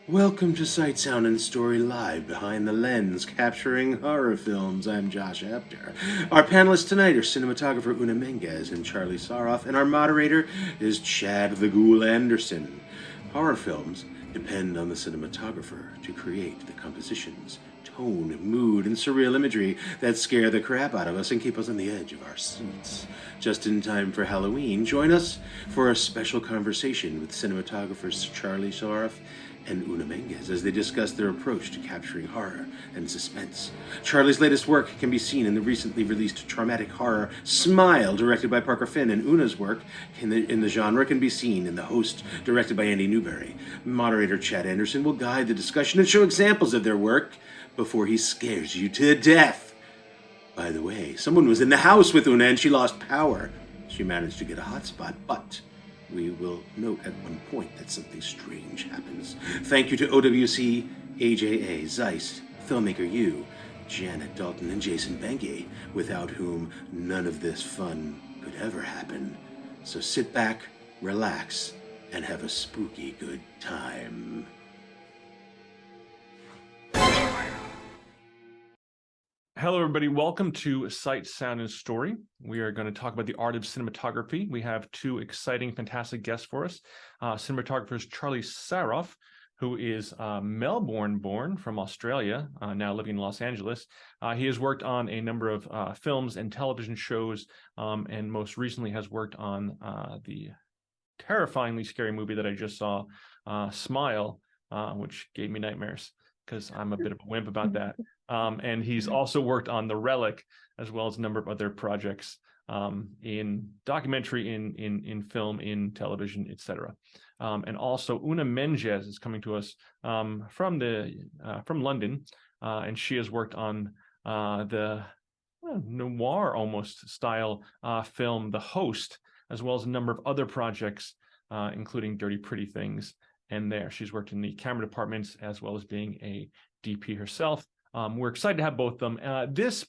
Welcome to Sight, Sound, and Story Live Behind the Lens, capturing horror films. I'm Josh Apter. Our panelists tonight are cinematographer Oona Menges and Charlie Sarroff, and our moderator is Chad the Ghoul Anderson. Horror films depend on the cinematographer to create the compositions, tone, mood, and surreal imagery that scare the crap out of us and keep us on the edge of our seats. Just in time for Halloween, join us for a special conversation with cinematographers Charlie Sarroff and Oona Menges as they discuss their approach to capturing horror and suspense. Charlie's latest work can be seen in the recently released traumatic horror Smile, directed by Parker Finn, and Oona's work in the genre can be seen in The Host, directed by Andy Newbery. Moderator Chad Anderson will guide the discussion and show examples of their work before he scares you to death. By the way, someone was in the house with Oona and she lost power. She managed to get a hotspot, but we will note at one point that something strange happens. Thank you to OWC, AJA, Zeist, Filmmaker U, Janet Dalton, and Jason Benke, without whom none of this fun could ever happen. So sit back, relax, and have a spooky good time. Hello, everybody. Welcome to Sight, Sound, and Story. We are going to talk about the art of cinematography. We have two exciting, fantastic guests for us. Cinematographers Charlie Sarroff, who is Melbourne-born from Australia, now living in Los Angeles. He has worked on a number of films and television shows, and most recently has worked on the terrifyingly scary movie that I just saw, Smile, which gave me nightmares because I'm a bit of a wimp about that. And he's also worked on The Relic, as well as a number of other projects in documentary, in film, in television, etc. And also Oona Menges is coming to us from London, and she has worked on the noir almost style film The Host, as well as a number of other projects, including Dirty Pretty Things. And she's worked in the camera departments as well as being a DP herself. We're excited to have both of them. This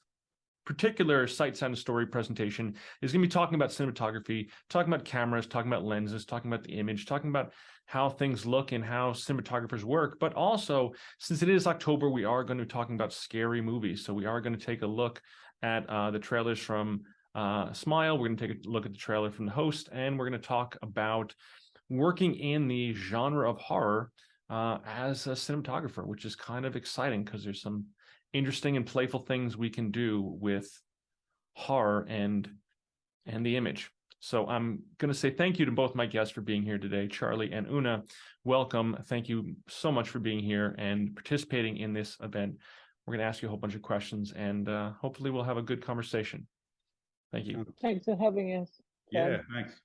particular Sight, Sound, and Story presentation is going to be talking about cinematography, talking about cameras, talking about lenses, talking about the image, talking about how things look and how cinematographers work. But also, since it is October, we are going to be talking about scary movies. So we are going to take a look at the trailers from Smile. We're going to take a look at the trailer from The Host, and we're going to talk about working in the genre of horror as a cinematographer, which is kind of exciting because there's some interesting and playful things we can do with horror and the image. So I'm going to say thank you to both my guests for being here today. Charlie and Oona, welcome. Thank you so much for being here and participating in this event. We're going to ask you a whole bunch of questions, and hopefully we'll have a good conversation. Thank you. Thanks for having us. Yeah, thanks.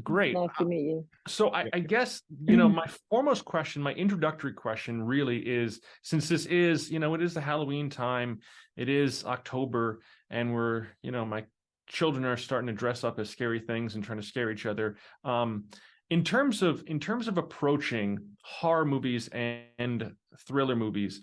Great. Nice to meet you. So I guess, my foremost question, my introductory question really is, since this is, it is the Halloween time, it is October, and we're, my children are starting to dress up as scary things and trying to scare each other. In terms of approaching horror movies and thriller movies,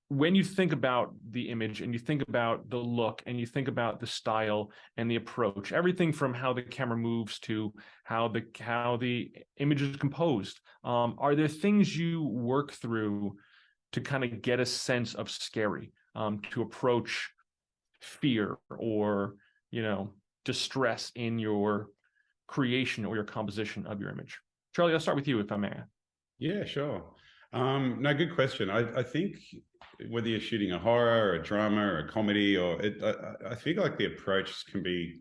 when you think about the image and you think about the look and you think about the style and the approach, everything from how the camera moves to how the image is composed, are there things you work through to kind of get a sense of scary, to approach fear or, distress in your creation or your composition of your image? Charlie, I'll start with you if I may. Yeah, sure. No, good question. I think whether you're shooting a horror, or a drama, or a comedy, I feel like the approach can be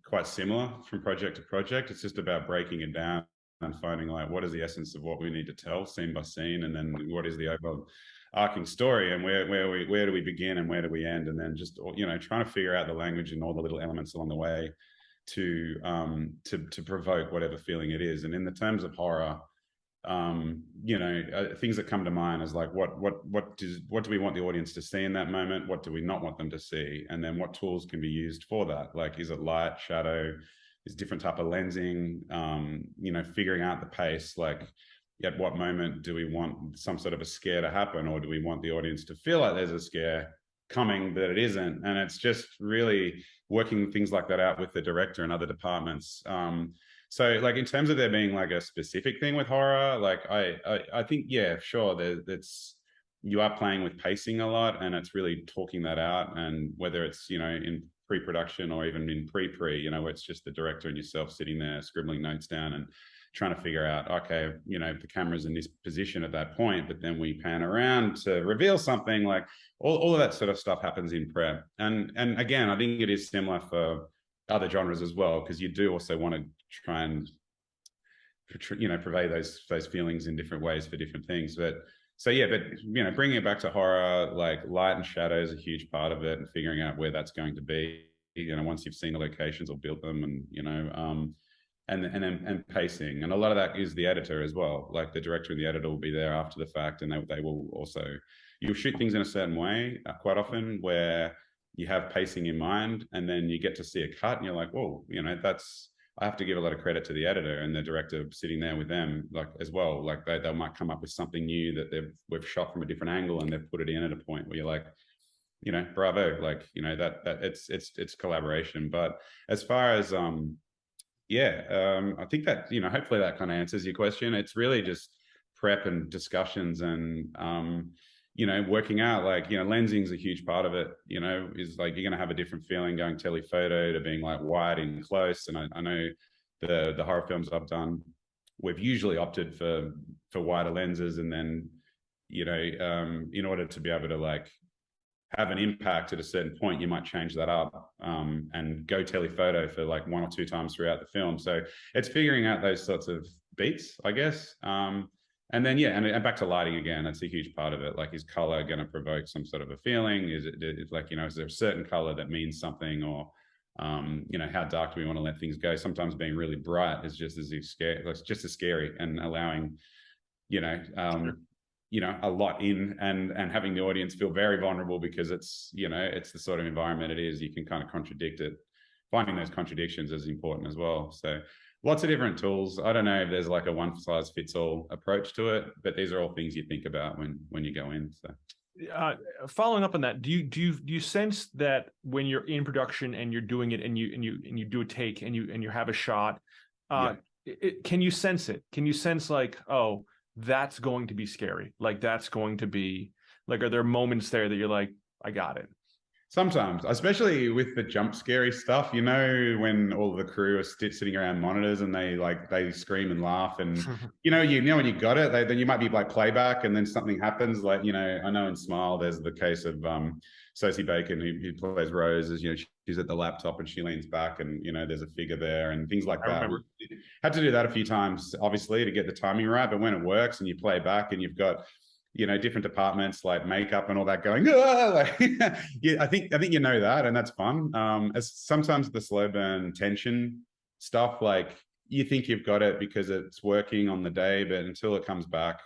quite similar from project to project. It's just about breaking it down and finding like what is the essence of what we need to tell scene by scene, and then what is the overarching story, and where do we begin and where do we end, and then just trying to figure out the language and all the little elements along the way to provoke whatever feeling it is. And in the terms of horror, things that come to mind is like what do we want the audience to see in that moment, what do we not want them to see, and then what tools can be used for that. Like, is it light, shadow, is different type of lensing, figuring out the pace, like at what moment do we want some sort of a scare to happen, or do we want the audience to feel like there's a scare coming but it isn't. And it's just really working things like that out with the director and other departments. So like in terms of there being like a specific thing with horror, like I think, yeah, sure, that's you are playing with pacing a lot, and it's really talking that out. And whether it's, in pre-production or even in pre-pre, where it's just the director and yourself sitting there scribbling notes down and trying to figure out, okay, the camera's in this position at that point, but then we pan around to reveal something. Like all of that sort of stuff happens in prep. And again, I think it is similar for other genres as well, because you do also want to try and purvey those feelings in different ways for different things. But bringing it back to horror, like light and shadow is a huge part of it, and figuring out where that's going to be, once you've seen the locations or built them, and pacing. And a lot of that is the editor as well. Like the director and the editor will be there after the fact, and they will also, you'll shoot things in a certain way quite often where you have pacing in mind, and then you get to see a cut and you're like, whoa, I have to give a lot of credit to the editor and the director sitting there with them, like as well. Like they might come up with something new that we've shot from a different angle, and they've put it in at a point where you're like, bravo, like, that it's collaboration. But as far as I think that, hopefully that kind of answers your question. It's really just prep and discussions and, working out, like, lensing is a huge part of it, is like, you're going to have a different feeling going telephoto to being like wide and close. And I know the horror films I've done, we've usually opted for wider lenses. And then, in order to be able to like have an impact at a certain point, you might change that up and go telephoto for like 1 or 2 times throughout the film. So it's figuring out those sorts of beats, I guess. And then, and back to lighting again, that's a huge part of it. Like, is color going to provoke some sort of a feeling? Is it like, is there a certain color that means something? Or, how dark do we want to let things go? Sometimes being really bright is just as scary, like, just as scary, and allowing, a lot in, and having the audience feel very vulnerable, because it's, it's the sort of environment it is. You can kind of contradict it. Finding those contradictions is important as well. So lots of different tools. I don't know if there's like a one size fits all approach to it, but these are all things you think about when you go in. So following up on that, do you sense that when you're in production and you're doing it and you do a take and you have a shot, can you sense it? Can you sense like, oh, that's going to be scary? Like, that's going to be like, are there moments there that you're like, I got it? Sometimes, especially with the jump scary stuff, when all the crew are sitting around monitors and they scream and laugh, and when you got it, then you might be like playback, and then something happens. Like, I know in Smile there's the case of Sosie Bacon, who plays Rose, as she's at the laptop and she leans back, and there's a figure there and things like that. Had to do that a few times, obviously, to get the timing right. But when it works and you play back and you've got different departments like makeup and all that going, like, I think that, and that's fun. As sometimes the slow burn tension stuff, like, you think you've got it because it's working on the day, but until it comes back,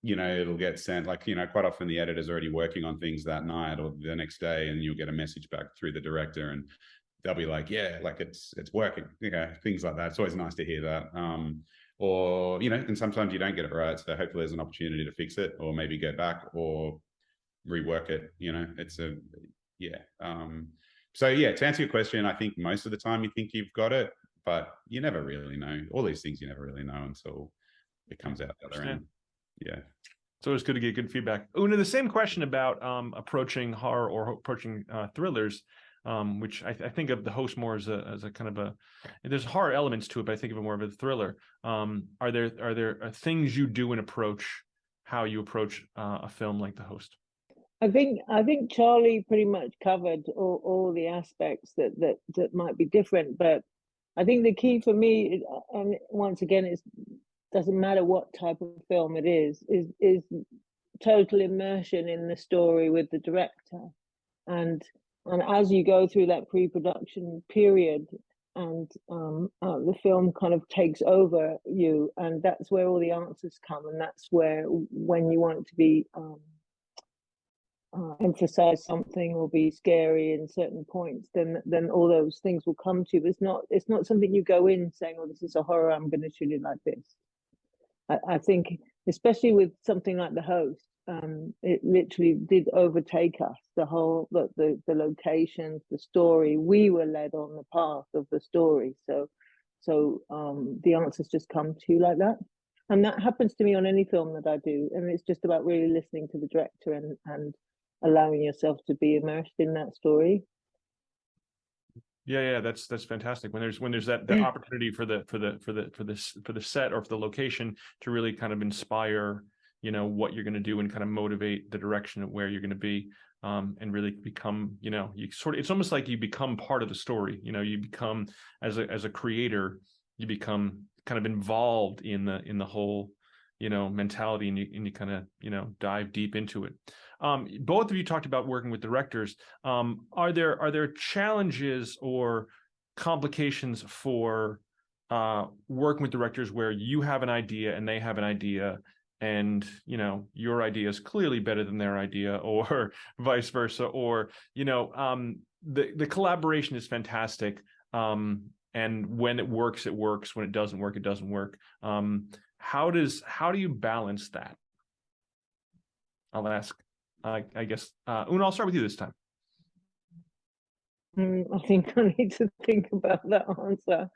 it'll get sent. Like, quite often the editor's already working on things that night or the next day, and you'll get a message back through the director, and they'll be like, yeah, like it's working, things like that. It's always nice to hear that. Or, and sometimes you don't get it right. So hopefully there's an opportunity to fix it, or maybe go back or rework it. It's to answer your question, I think most of the time you think you've got it, but you never really know. All these things you never really know until it comes out the other end. Yeah. So it's good to get good feedback. Oona, the same question about approaching horror or approaching thrillers, which I think of the host more as a kind of a, there's horror elements to it, but I think of it more of a thriller. Are there things you do and approach how you approach a film like The Host? I think Charlie pretty much covered all the aspects that might be different, but I think the key for me, and once again, it doesn't matter what type of film it is total immersion in the story with the director, and as you go through that pre-production period, and the film kind of takes over you, and that's where all the answers come, and that's where, when you want it to be emphasize something or be scary in certain points, then all those things will come to you. But it's not something you go in saying, oh, this is a horror, I'm going to shoot it like this. I think, especially with something like The Host, it literally did overtake us. The whole the locations, the story, we were led on the path of the story. So So the answers just come to you like that. And that happens to me on any film that I do. And it's just about really listening to the director and allowing yourself to be immersed in that story. Yeah, that's fantastic. When there's that opportunity for the set or for the location to really kind of inspire, what you're going to do and kind of motivate the direction of where you're going to be, and really become, it's almost like you become part of the story. You become as a creator, you become kind of involved in the whole, mentality, and you kind of, dive deep into it. Both of you talked about working with directors. Are there challenges or complications for working with directors where you have an idea and they have an idea, and your idea is clearly better than their idea, or vice versa, or the collaboration is fantastic, and when it works, it works. When it doesn't work, it doesn't work. How do you balance that? I'll ask. I guess, Oona, I'll start with you this time. I think I need to think about that answer.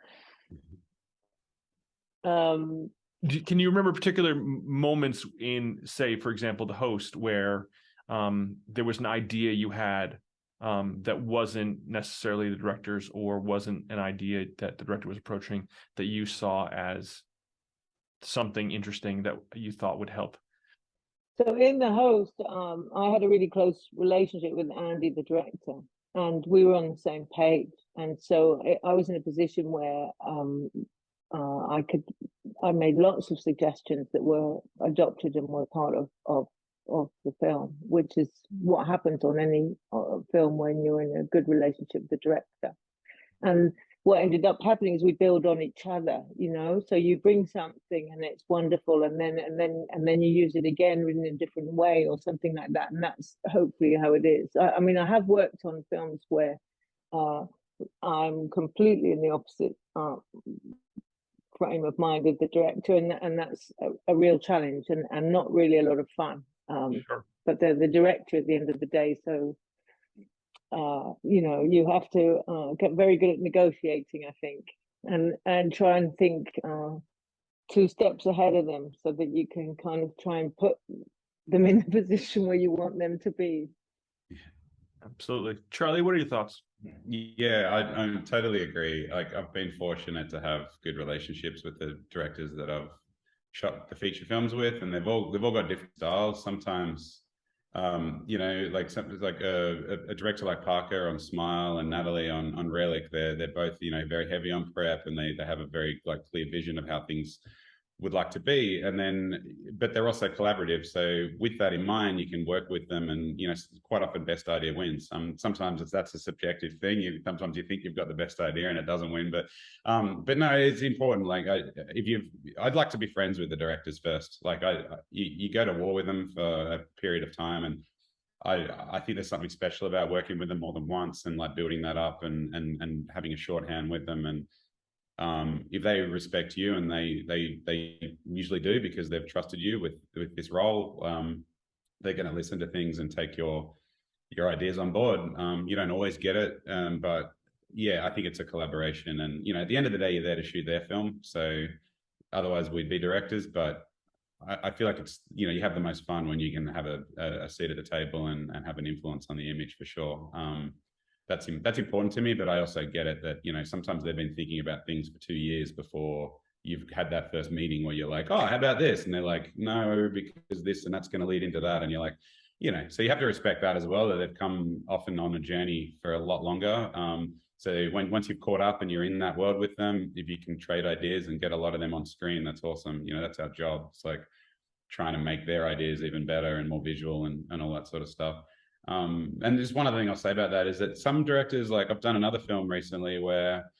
Can you remember particular moments in, say, for example, The Host, where there was an idea you had that wasn't necessarily the director's, or wasn't an idea that the director was approaching, that you saw as something interesting that you thought would help? So in The Host, I had a really close relationship with Andy, the director, and we were on the same page. And so I was in a position where I made lots of suggestions that were adopted and were part of the film, which is what happens on any film when you're in a good relationship with the director. And what ended up happening is we build on each other, so you bring something and it's wonderful, and then you use it again in a different way or something like that, and that's hopefully how it is. I mean, I have worked on films where I'm completely in the opposite frame of mind with the director, and that's a real challenge and not really a lot of fun. Sure. But they're the director at the end of the day, so you have to get very good at negotiating, I think, and try and think 2 steps ahead of them, so that you can kind of try and put them in the position where you want them to be. Absolutely. Charlie, what are your thoughts? Yeah, I totally agree. Like, I've been fortunate to have good relationships with the directors that I've shot the feature films with, and they've all got different styles. Sometimes, like something like a director like Parker on Smile and Natalie on Relic, they're both very heavy on prep, and they have a very clear vision of how things would like to be, but they're also collaborative. So with that in mind, you can work with them, and quite often best idea wins. Sometimes that's a subjective thing. Sometimes you think you've got the best idea and it doesn't win, but no, it's important. Like, I'd like to be friends with the directors first. Like, you go to war with them for a period of time, and I think there's something special about working with them more than once, and building that up and having a shorthand with them. And if they respect you, and they usually do, because they've trusted you with this role, they're going to listen to things and take your ideas on board. You don't always get it, but yeah, I think it's a collaboration. And at the end of the day, you're there to shoot their film, so otherwise we'd be directors. But I feel like it's you have the most fun when you can have a seat at the table and have an influence on the image, for sure. That's important to me, but I also get it that sometimes they've been thinking about things for 2 years before you've had that first meeting where you're like, oh, how about this? And they're like, no, because this and that's going to lead into that. And you're like, so you have to respect that as well, that they've come often on a journey for a lot longer. So once you've caught up and you're in that world with them, if you can trade ideas and get a lot of them on screen, that's awesome. That's our job. It's like trying to make their ideas even better and more visual and all that sort of stuff. And just one other thing I'll say about that is that some directors, like I've done another film recently where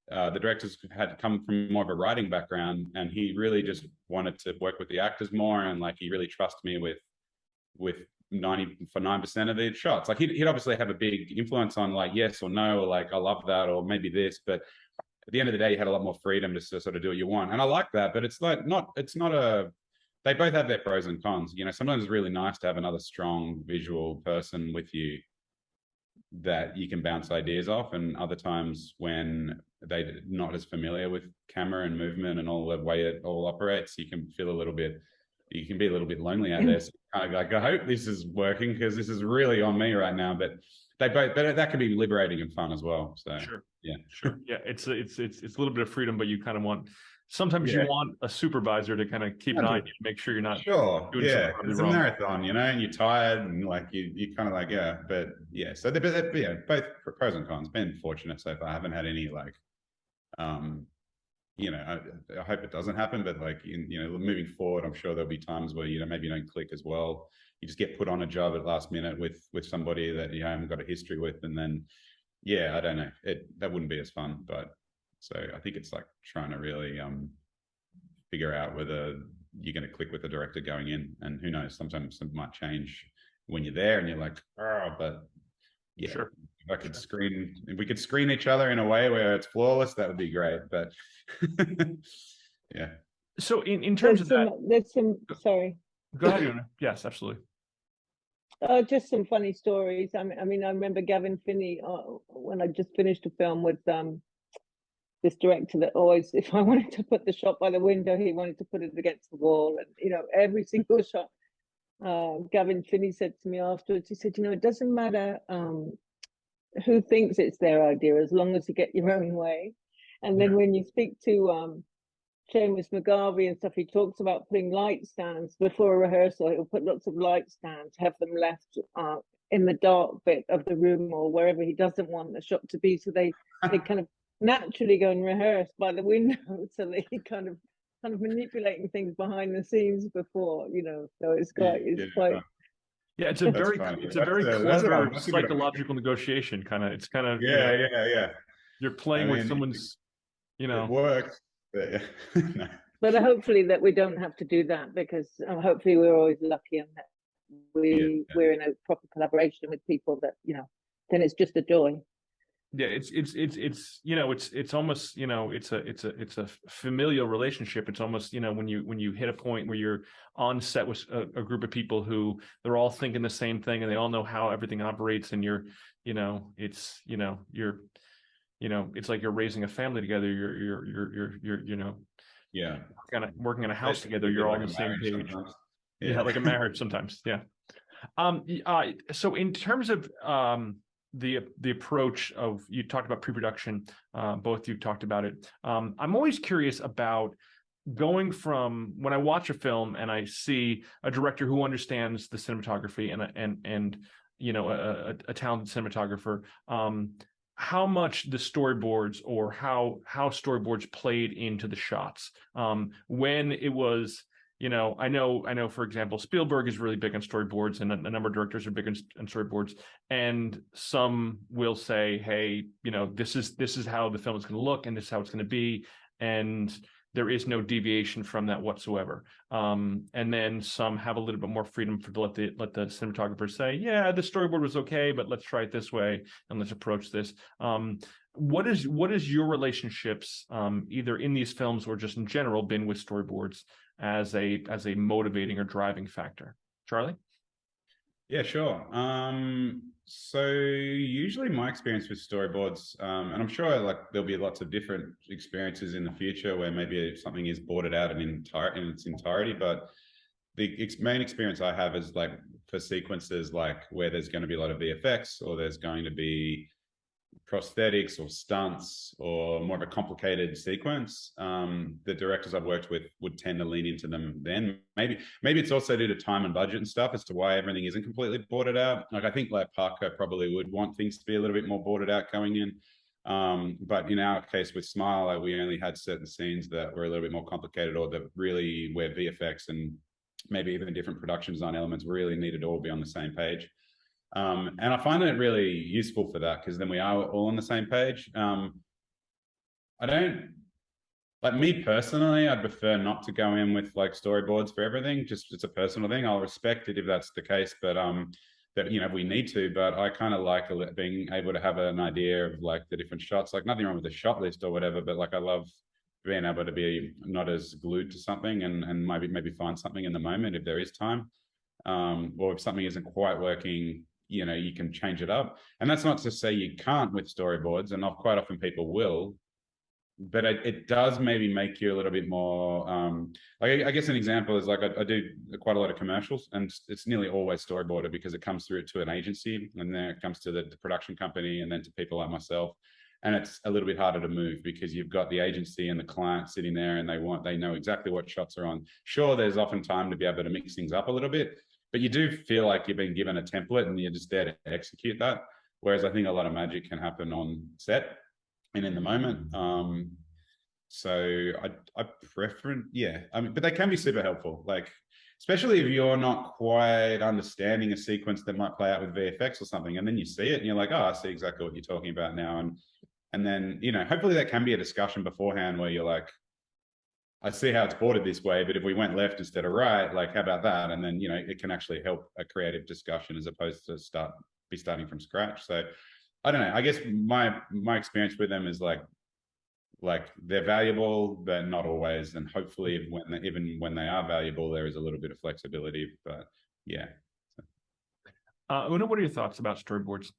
the directors had come from more of a writing background, and he really just wanted to work with the actors more, and he really trusts me with 9% of the shots. Like he'd obviously have a big influence on yes or no, or I love that, or maybe this, but at the end of the day, you had a lot more freedom to sort of do what you want, and I like that. But it's not a. They both have their pros and cons. Sometimes it's really nice to have another strong visual person with you that you can bounce ideas off. And other times when they're not as familiar with camera and movement and all the way it all operates. You can be a little bit lonely out there. So kind of like, I hope this is working because this is really on me right now. But that can be liberating and fun as well. So Sure. yeah, sure. Yeah, it's a little bit of freedom, but you kind of want. Sometimes you want a supervisor to kind of keep an eye on you, to make sure you're not doing something it's a wrong. marathon, and you're tired and like you kind of like but yeah. So both pros and cons. Been fortunate so far. I haven't had any like, I hope it doesn't happen, but like moving forward, I'm sure there'll be times where maybe you don't click as well. You just get put on a job at last minute with somebody that you haven't got a history with, and then I don't know, that wouldn't be as fun, but. So I think it's like trying to really figure out whether you're going to click with the director going in, and who knows, sometimes something might change when you're there and you're like, but yeah, sure. If we could screen each other in a way where it's flawless, that would be great. But yeah. So in terms there's some sorry. Go ahead, Oona. Yes, absolutely. Just some funny stories. I mean, I remember Gavin Finney when I just finished a film with this director that always, if I wanted to put the shot by the window, he wanted to put it against the wall, and every single shot. Gavin Finney said to me afterwards, he said, it doesn't matter who thinks it's their idea, as long as you get your own way. And then when you speak to Seamus McGarvey and stuff, he talks about putting light stands before a rehearsal. He'll put lots of light stands, have them left in the dark bit of the room or wherever he doesn't want the shot to be, so they kind of naturally go and rehearse by the window, so they kind of manipulating things behind the scenes before, so it's quite yeah, it's a very clever psychological negotiation kind of. It's kind of you're playing with someone's it works, but no. But hopefully that we don't have to do that, because hopefully we're always lucky and that we're in a proper collaboration with people that then it's just a joy. Yeah, it's almost it's a familial relationship. It's almost when you hit a point where you're on set with a group of people who they're all thinking the same thing and they all know how everything operates, and it's like you're raising a family together. You're kind of working in a house together. You're all on the same page. Yeah, like a marriage sometimes. Yeah. So in terms of the approach of, you talked about pre-production, both you talked about it. I'm always curious about going from when I watch a film and I see a director who understands the cinematography and a talented cinematographer, how much the storyboards or how storyboards played into the shots. When it was, I know, for example, Spielberg is really big on storyboards, and a number of directors are big on storyboards. And some will say, hey, this is how the film is going to look, and this is how it's going to be, and there is no deviation from that whatsoever. And then some have a little bit more freedom to let the cinematographer say, yeah, the storyboard was okay, but let's try it this way and let's approach this. What is your relationships, either in these films or just in general, been with storyboards as a motivating or driving factor? Charlie? Yeah, sure. So usually my experience with storyboards, and I'm sure there'll be lots of different experiences in the future where maybe something is boarded out in its entirety, but the main experience I have is like for sequences like where there's going to be a lot of VFX, or there's going to be prosthetics or stunts or more of a complicated sequence. The directors I've worked with would tend to lean into them then. Maybe it's also due to time and budget and stuff as to why everything isn't completely boarded out. Like I think Parker probably would want things to be a little bit more boarded out going in. But in our case with Smile, we only had certain scenes that were a little bit more complicated, or that really where VFX and maybe even different production design elements really needed to all be on the same page. And I find it really useful for that, because then we are all on the same page. I don't, like, me personally, I'd prefer not to go in with like storyboards for everything. Just, it's a personal thing. I'll respect it if that's the case, but that we need to. But I kind of like being able to have an idea of like the different shots. Like nothing wrong with the shot list or whatever, but like I love being able to be not as glued to something and maybe find something in the moment if there is time, or if something isn't quite working. You can change it up. And that's not to say you can't with storyboards, and quite often people will, but it does maybe make you a little bit more like, I guess an example is like I do quite a lot of commercials, and it's nearly always storyboarded because it comes through to an agency, and then it comes to the production company, and then to people like myself. And it's a little bit harder to move because you've got the agency and the client sitting there, and they know exactly what shots are on. Sure, there's often time to be able to mix things up a little bit, but you do feel like you've been given a template and you're just there to execute that. Whereas I think a lot of magic can happen on set and in the moment. So I prefer, yeah. I mean, but they can be super helpful. Like, especially if you're not quite understanding a sequence that might play out with VFX or something, and then you see it and you're like, oh, I see exactly what you're talking about now. And then, you know, hopefully that can be a discussion beforehand where you're like, I see how it's boarded this way, but if we went left instead of right, like, how about that? And then, you know, it can actually help a creative discussion as opposed to starting from scratch. So I don't know. I guess my experience with them is like they're valuable, but not always. And hopefully even when they are valuable, there is a little bit of flexibility. But yeah. Oona, what are your thoughts about storyboards?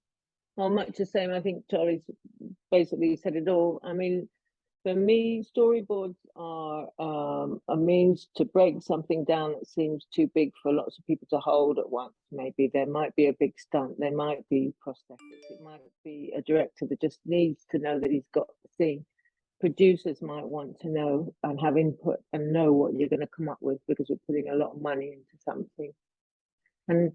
Well, much the same. I think Charlie's basically said it all. I mean, for me, storyboards are a means to break something down that seems too big for lots of people to hold at once. Maybe there might be a big stunt, there might be prosthetics, it might be a director that just needs to know that he's got the scene. Producers might want to know and have input and know what you're going to come up with because we're putting a lot of money into something. And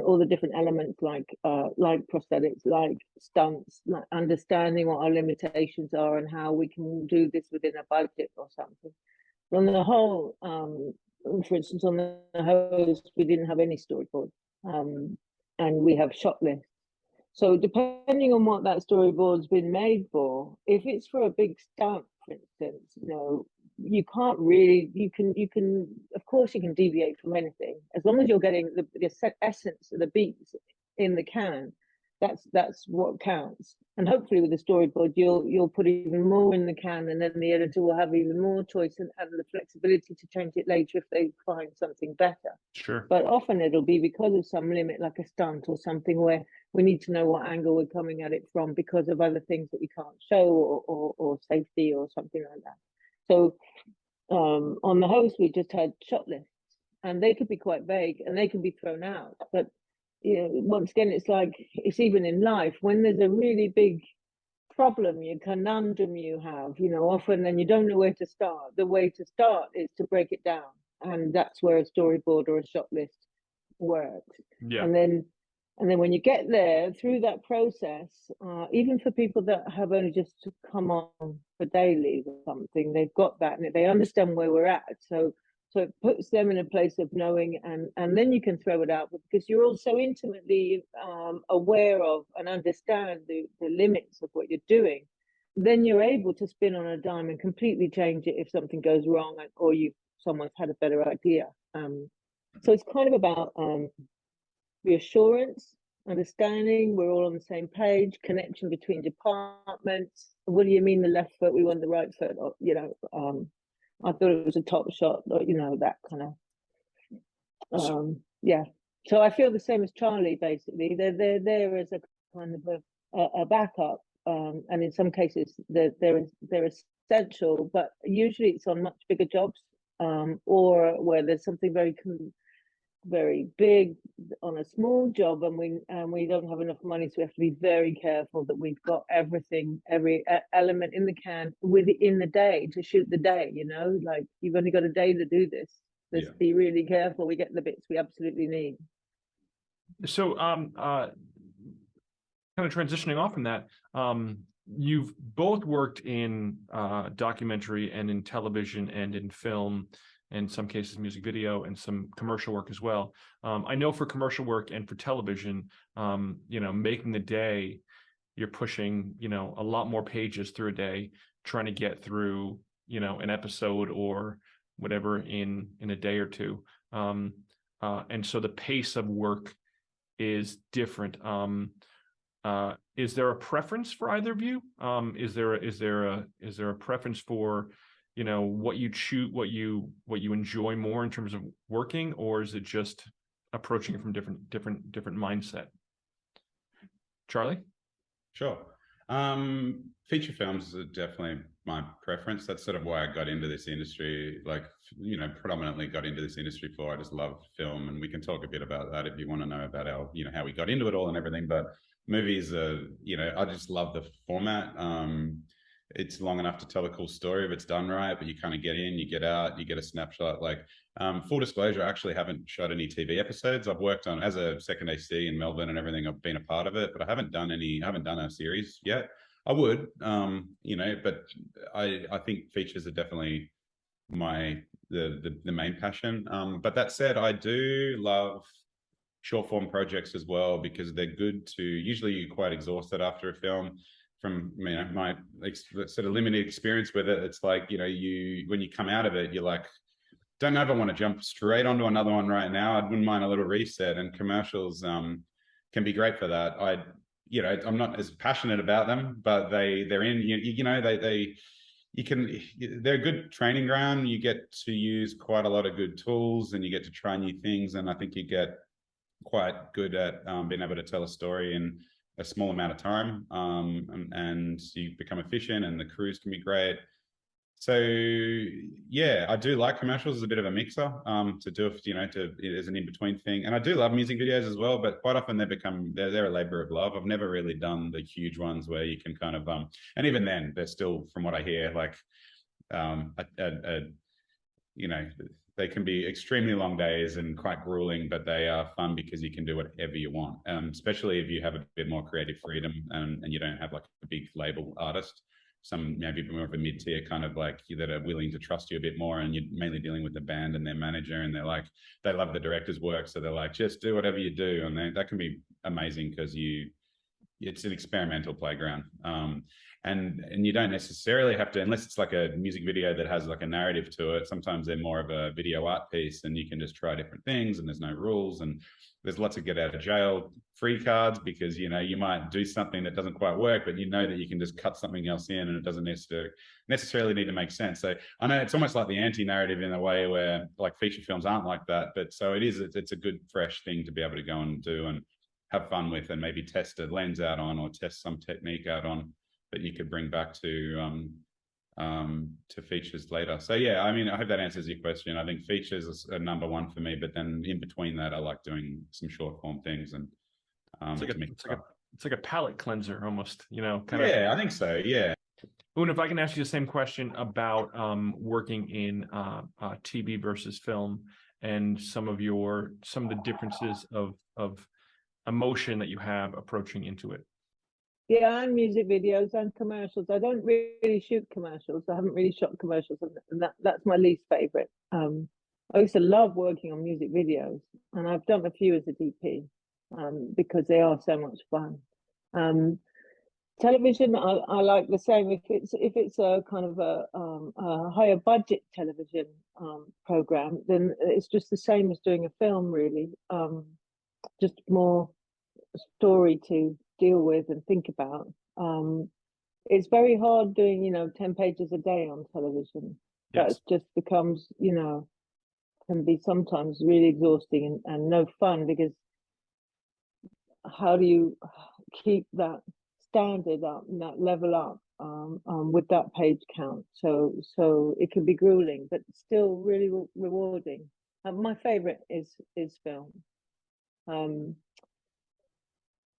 all the different elements like prosthetics, like stunts, like understanding what our limitations are and how we can do this within a budget or something. On the whole, for instance, on the host, we didn't have any storyboard, and we have shot lists. So depending on what that storyboard's been made for, if it's for a big stunt, for instance, you know, you can't really, you can, of course you can deviate from anything, as long as you're getting the essence of the beats in the can, that's what counts. And hopefully with the storyboard, you'll put even more in the can, and then the editor will have even more choice and the flexibility to change it later if they find something better. Sure. But often it'll be because of some limit, like a stunt or something, where we need to know what angle we're coming at it from because of other things that we can't show, or safety or something like that. So on the host, we just had shot lists, and they could be quite vague and they can be thrown out. But you know, once again, it's like, it's even in life, when there's a really big problem, conundrum you have, you know, often then you don't know where to start. The way to start is to break it down, and that's where a storyboard or a shot list works. Yeah. And then when you get there through that process, even for people that have only just come on for dailies or something, they've got that and they understand where we're at. So it puts them in a place of knowing, and then you can throw it out because you're also intimately aware of and understand the limits of what you're doing. Then you're able to spin on a dime and completely change it if something goes wrong, or someone's had a better idea. So it's kind of about reassurance, understanding, we're all on the same page, connection between departments. What do you mean the left foot? We want the right foot. Or, you know, I thought it was a top shot, or, you know, that kind of. Yeah. So I feel the same as Charlie. Basically, they're there as a kind of a backup, and in some cases they're essential. But usually it's on much bigger jobs, or where there's something very big on a small job, and we don't have enough money, so we have to be very careful that we've got everything, every element in the can within the day to shoot the day. You know, like, you've only got a day to do this. Let's be really careful we get the bits we absolutely need. So kind of transitioning off from that, you've both worked in documentary and in television and in film, in some cases music video, and some commercial work as well. I know for commercial work and for television, you know, making the day, you're pushing, you know, a lot more pages through a day, trying to get through, you know, an episode or whatever in a day or two. And so the pace of work is different. Is there a preference for either of you? Is there a preference for, you know, what you choose, what you enjoy more in terms of working, or is it just approaching it from different mindset? Charlie? Sure. Feature films are definitely my preference. That's sort of why I got into this industry, like, you know, predominantly got into this industry for. I just love film, and we can talk a bit about that if you want to know about our, you know, how we got into it all and everything. But movies are, you know, I just love the format. It's long enough to tell a cool story if it's done right, but you kind of get in, you get out, you get a snapshot. Like, full disclosure, I actually haven't shot any TV episodes. I've worked on, as a second AC in Melbourne and everything, I've been a part of it, but I haven't done a series yet. I would, you know, but I think features are definitely the main passion. But that said, I do love short form projects as well, because they're good to, usually you're quite exhausted after a film. From, you know, my sort of limited experience with it, it's like, you know, when you come out of it, you're like, don't know if I want to jump straight onto another one right now. I wouldn't mind a little reset, and commercials can be great for that. You know, I'm not as passionate about them, but they're in, you know, they're a good training ground. You get to use quite a lot of good tools, and you get to try new things. And I think you get quite good at being able to tell a story in a small amount of time, and you become efficient, and the crews can be great. So yeah, I do like commercials as a bit of a mixer, to do, you know, as an in-between thing. And I do love music videos as well, but quite often they're a labor of love. I've never really done the huge ones where you can kind of and even then they're still, from what I hear, like you know, they can be extremely long days and quite grueling, but they are fun because you can do whatever you want, especially if you have a bit more creative freedom, and you don't have like a big label artist. Some maybe more of a mid-tier kind of, like, that are willing to trust you a bit more, and you're mainly dealing with the band and their manager, and they're like, they love the director's work, so they're like, just do whatever you do, and that can be amazing because it's an experimental playground. And you don't necessarily have to, unless it's like a music video that has like a narrative to it. Sometimes they're more of a video art piece, and you can just try different things, and there's no rules, and there's lots of get out of jail free cards, because, you know, you might do something that doesn't quite work, but you know that you can just cut something else in, and it doesn't necessarily need to make sense. So I know it's almost like the anti-narrative in a way, where like feature films aren't like that, but so it's a good fresh thing to be able to go and do and have fun with, and maybe test a lens out on, or test some technique out on, that you could bring back to features later. So yeah, I mean, I hope that answers your question. I think features are number one for me, but then in between that, I like doing some short form things, and it's like a palate cleanser almost, you know, kind of. Yeah, I think so. Yeah. Oona, if I can ask you the same question about working in TV versus film, and some of the differences of emotion that you have approaching into it. Yeah, and music videos and commercials. I don't really shoot commercials. I haven't really shot commercials, and that's my least favorite. I used to love working on music videos, and I've done a few as a DP, because they are so much fun. Television, I like the same. If it's a kind of a higher budget television program, then it's just the same as doing a film, really. Just more story to deal with and think about. It's very hard doing, you know, 10 pages a day on television. Yes. That just becomes, you know, can be sometimes really exhausting and no fun, because how do you keep that standard up and that level up with that page count? So it can be grueling, but still really rewarding. My favorite is film.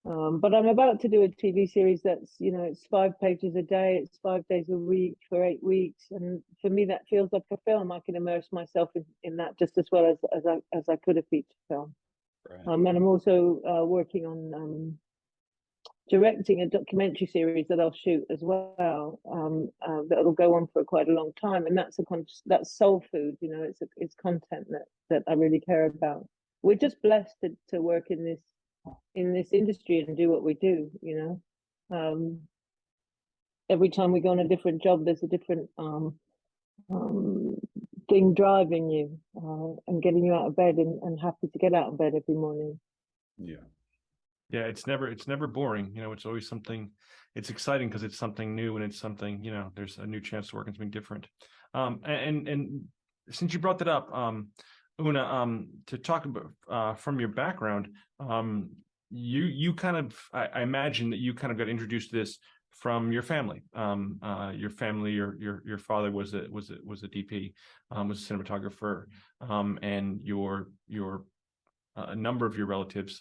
But I'm about to do a TV series that's, you know, it's 5 pages a day, it's 5 days a week for 8 weeks, and for me that feels like a film. I can immerse myself in that just as well as I could a feature film. Right. And I'm also working on directing a documentary series that I'll shoot as well. That'll go on for quite a long time, and that's soul food. You know, it's content that I really care about. We're just blessed to work in this industry and do what we do, you know. Every time we go on a different job, there's a different thing driving you and getting you out of bed and happy to get out of bed every morning. Yeah, it's never boring, you know. It's always something. It's exciting because it's something new, and it's something, you know, there's a new chance to work on something different. And since you brought that up, Oona, to talk about from your background, you kind of, I imagine that you kind of got introduced to this from your family. Your family, your father was a DP, was a cinematographer, and a number of your relatives,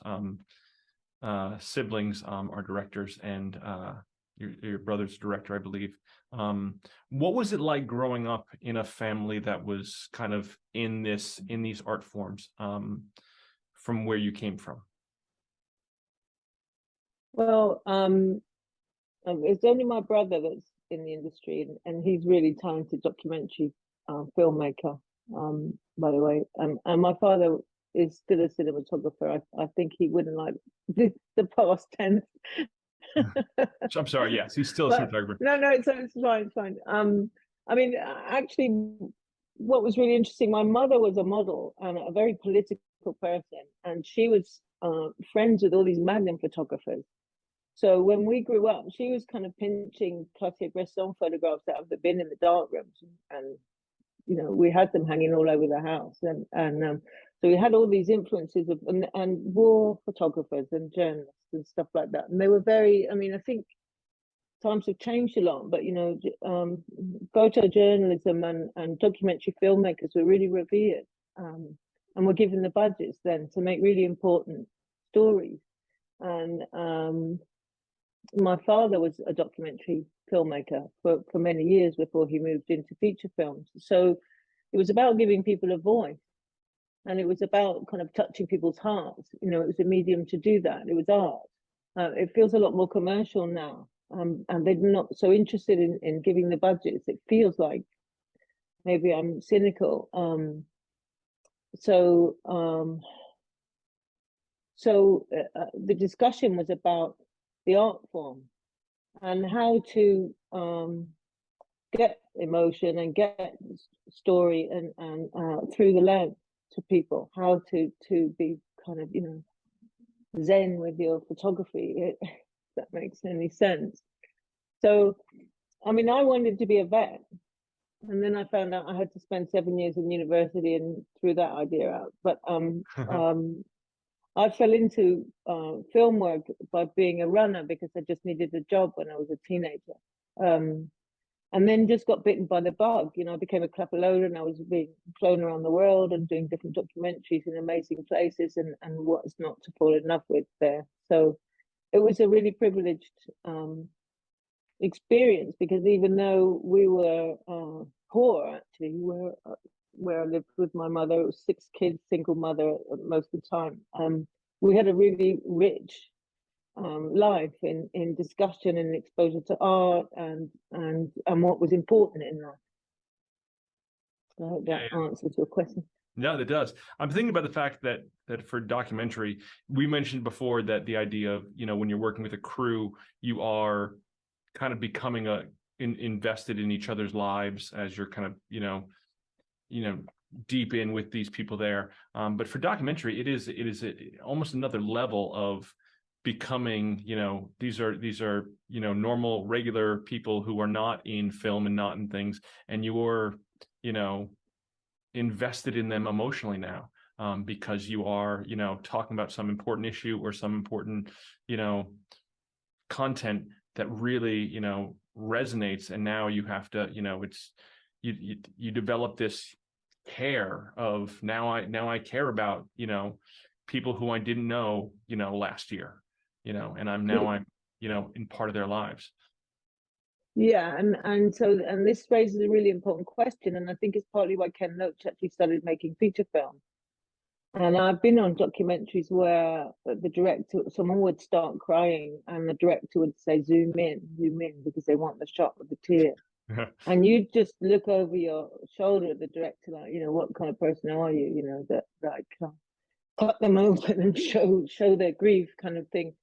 siblings, are directors, and your brother's director, I believe. What was it like growing up in a family that was kind of in these art forms, from where you came from? Well, it's only my brother that's in the industry, and he's really talented documentary filmmaker, by the way. And my father is still a cinematographer. I think he wouldn't like the past tense. I'm sorry. Yes, he's still a cinematographer. No, it's fine. It's fine. I mean, actually, what was really interesting, my mother was a model and a very political person, and she was friends with all these Magnum photographers. So when we grew up, she was kind of pinching Cartier-Bresson photographs out of the bin in the dark rooms, and we had them hanging all over the house, and so we had all these influences of and war photographers and journalists and stuff like that, and they were very. I mean, I think times have changed a lot, but photojournalism and documentary filmmakers were really revered, and were given the budgets then to make really important stories. And my father was a documentary filmmaker for many years before he moved into feature films. So it was about giving people a voice, and it was about kind of touching people's hearts. It was a medium to do that. It was art. It feels a lot more commercial now, and they're not so interested in giving the budgets. It feels like, maybe I'm cynical. So the discussion was about the art form and how to get emotion and get story and through the lens to people, how to be kind of zen with your photography, if that makes any sense. So I mean, I wanted to be a vet, and then I found out I had to spend 7 years in university and threw that idea out. But I fell into film work by being a runner because I just needed a job when I was a teenager. And then just got bitten by the bug. I became a clapper loader, and I was being flown around the world and doing different documentaries in amazing places, and what's not to fall in love with there. So it was a really privileged experience, because even though we were poor, actually, where I lived with my mother, it was 6 kids, single mother most of the time. We had a really rich life in discussion and exposure to art and what was important in life. So I hope that answers your question. No, that does. I'm thinking about the fact that for documentary, we mentioned before that the idea of, when you're working with a crew, you are kind of becoming invested in each other's lives as you're kind of, deep in with these people there. But for documentary, it is almost another level of becoming, these are normal, regular people who are not in film and not in things, and you're invested in them emotionally now, because you are talking about some important issue or some important content that really resonates, and now you have to it's you develop this care of now I care about people who I didn't know last year, and I'm in part of their lives. Yeah, and this raises a really important question, and I think it's partly why Ken Loach actually started making feature film. And I've been on documentaries where the director, someone would start crying, and the director would say, zoom in, because they want the shot with the tear. And you just look over your shoulder at the director, like, what kind of person are you? That like cut them open and show their grief, kind of thing.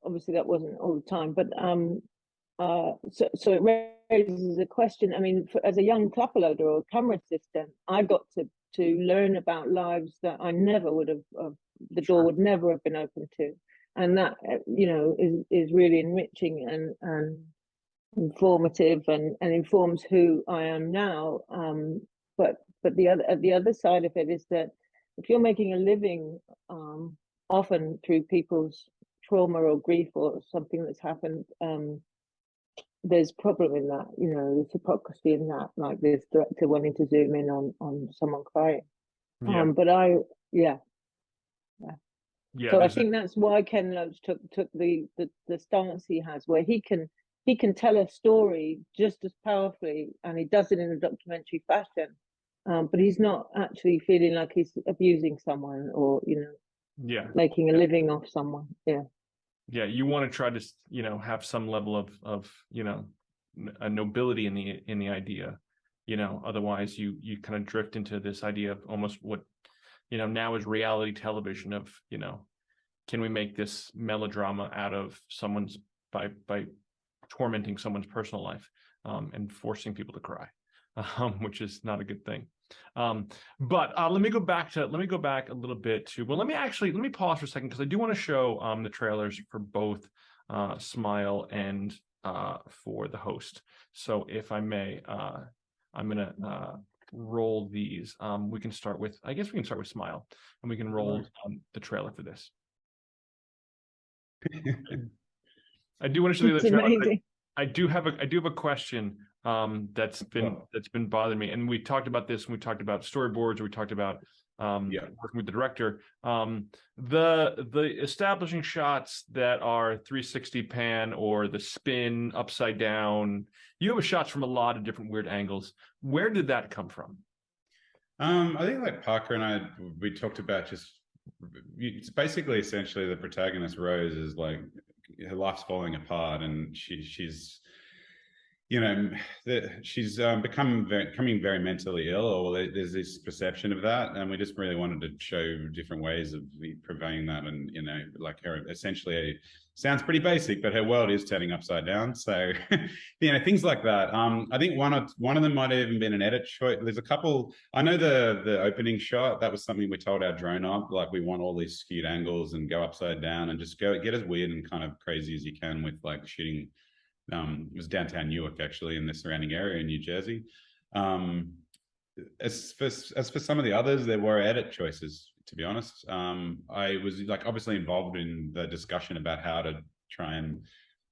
Obviously, that wasn't all the time, but so it raises a question. I mean, as a young clapper loader or camera assistant, I got to learn about lives that I never would have. The door would never have been open to, and that is really enriching and informative and informs who I am now. But the other side of it is that if you're making a living, often through people's trauma or grief or something that's happened, there's problem in that, you know, there's hypocrisy in that, like this director wanting to zoom in on someone crying. Yeah. But yeah. Yeah. So I think that's why Ken Loach took the stance he has, where he can tell a story just as powerfully, and he does it in a documentary fashion. But he's not actually feeling like he's abusing someone or, you know, making a living off someone. Yeah. Yeah, you want to try to, you know, have some level of you know, a nobility in the idea, you know. Otherwise, you kind of drift into this idea of almost what, you know, now is reality television of, you know, can we make this melodrama out of someone's by tormenting someone's personal life, and forcing people to cry, which is not a good thing. But let me go back a little bit to, well, let me pause for a second, because I do want to show the trailers for both Smile and for the host. So if I may, I'm gonna roll these. We can start with, I guess we can start with Smile, and we can roll the trailer for this. I do want to show you the trailer. Amazing. I do have a question that's been bothering me, and we talked about this when we talked about storyboards, or we talked about working with the director. The establishing shots that are 360 pan or the spin upside down, you have shots from a lot of different weird angles. Where did that come from? I think like Parker and we talked about it's basically essentially the protagonist Rose is like, her life's falling apart, and she's you know, she's becoming very mentally ill, or there's this perception of that, and we just really wanted to show different ways of conveying that. And, you know, like her essentially sounds pretty basic, but her world is turning upside down. So, you know, things like that. I think one of them might have even been an edit choice. There's a couple. I know the opening shot, that was something we told our drone up, like we want all these skewed angles and go upside down and just get as weird and kind of crazy as you can with like shooting. It was downtown Newark, actually, in the surrounding area in New Jersey. As for some of the others, there were edit choices, to be honest. I was like obviously involved in the discussion about how to try and,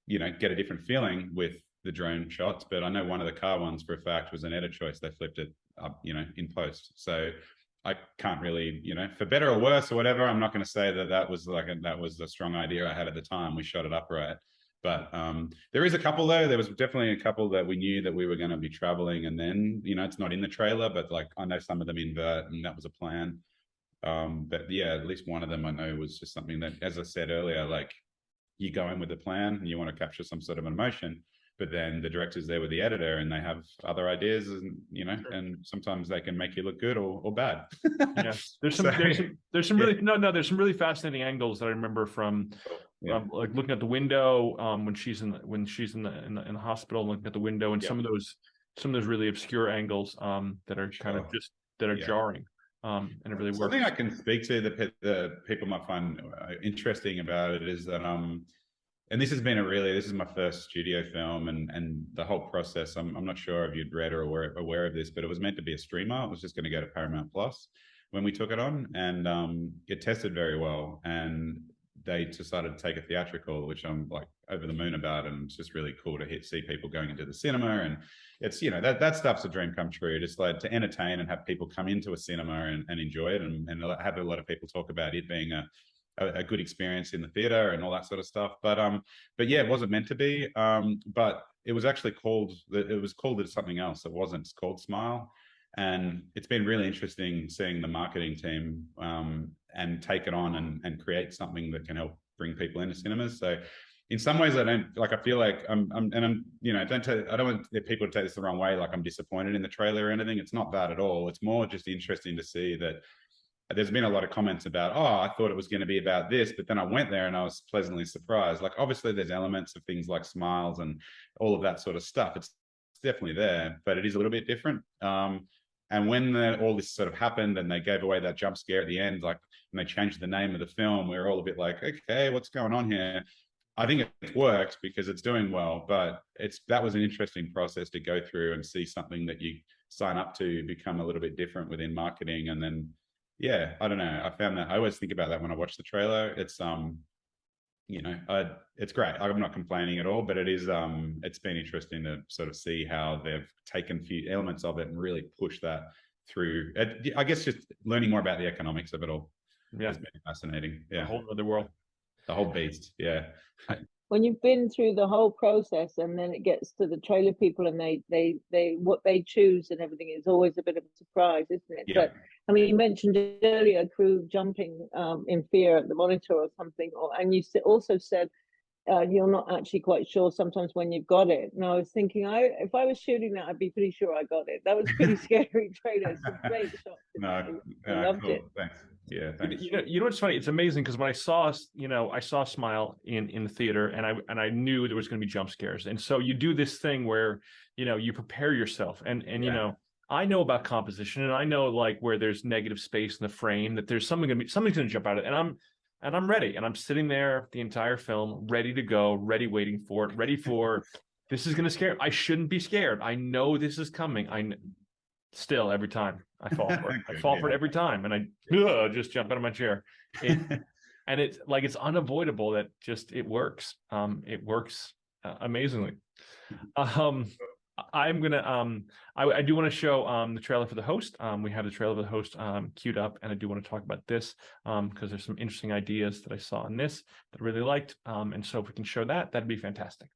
you know, get a different feeling with the drone shots. But I know one of the car ones for a fact was an edit choice. They flipped it up, you know, in post. So I can't really, you know, for better or worse or whatever, I'm not going to say that was a strong idea I had at the time. We shot it upright. But there is a couple though. There was definitely a couple that we knew that we were going to be traveling, and then, you know, it's not in the trailer, but like I know some of them invert, and that was a plan. But yeah, at least one of them I know was just something that, as I said earlier, like you go in with a plan and you want to capture some sort of an emotion, but then the director's there with the editor and they have other ideas, and, you know, and sometimes they can make you look good or bad. Yeah, there's some really fascinating angles that I remember from like looking at the window when she's in the hospital, looking at the window, and some of those really obscure angles that are kind of just jarring. And it really works. Something I can speak to the people might find interesting about it is that and this is my first studio film, and the whole process, I'm not sure if you'd read or aware of this, but it was meant to be a streamer. It was just going to go to Paramount Plus when we took it on, and it tested very well, and they decided to take a theatrical, which I'm like over the moon about, and it's just really cool to see people going into the cinema. And it's, you know, that stuff's a dream come true, just like to entertain and have people come into a cinema and enjoy it, and have a lot of people talk about it being a good experience in the theater and all that sort of stuff. But yeah, it wasn't meant to be. But it was actually called something else. It wasn't called Smile. And it's been really interesting seeing the marketing team and take it on and create something that can help bring people into cinemas. So in some ways, I feel like I'm you know, I don't want people to take this the wrong way, like I'm disappointed in the trailer or anything. It's not that at all. It's more just interesting to see that there's been a lot of comments about, oh, I thought it was going to be about this, but then I went there and I was pleasantly surprised. Like, obviously there's elements of things like smiles and all of that sort of stuff. It's definitely there, but it is a little bit different. And when all this sort of happened and they gave away that jump scare at the end, like, and they changed the name of the film, we were all a bit like, okay, what's going on here? I think it worked because it's doing well, but that was an interesting process to go through and see something that you sign up to become a little bit different within marketing. And then, yeah, I don't know. I found that I always think about that when I watch the trailer. It's it's great. I'm not complaining at all, but it is it's been interesting to sort of see how they've taken a few elements of it and really pushed that through. I guess just learning more about the economics of it all has been fascinating. Yeah, a whole other world, the whole beast. Yeah. When you've been through the whole process and then it gets to the trailer people and they what they choose and everything is always a bit of a surprise, isn't it? Yeah. But I mean, you mentioned earlier a crew jumping in fear at the monitor or something, and you also said you're not actually quite sure sometimes when you've got it. And I was thinking, if I was shooting that, I'd be pretty sure I got it. That was pretty scary trailer. Some great shots. I loved it. Thanks. Yeah, thanks. You know what's funny? It's amazing because when I saw Smile in the theater, and I knew there was going to be jump scares, and so you do this thing where you prepare yourself, and I know about composition, and I know like where there's negative space in the frame, that there's something's going to jump out of it, and I'm ready, and I'm sitting there the entire film, ready to go, waiting for it, ready for this is going to scare. I shouldn't be scared. I know this is coming. Still, every time I fall for it. I fall for it every time, and I just jump out of my chair. And it's like it's unavoidable that it works. It works amazingly. I'm gonna I do want to show the trailer for The Host. We have the trailer for The Host queued up, and I do want to talk about this because there's some interesting ideas that I saw in this that I really liked. And so if we can show that, that'd be fantastic.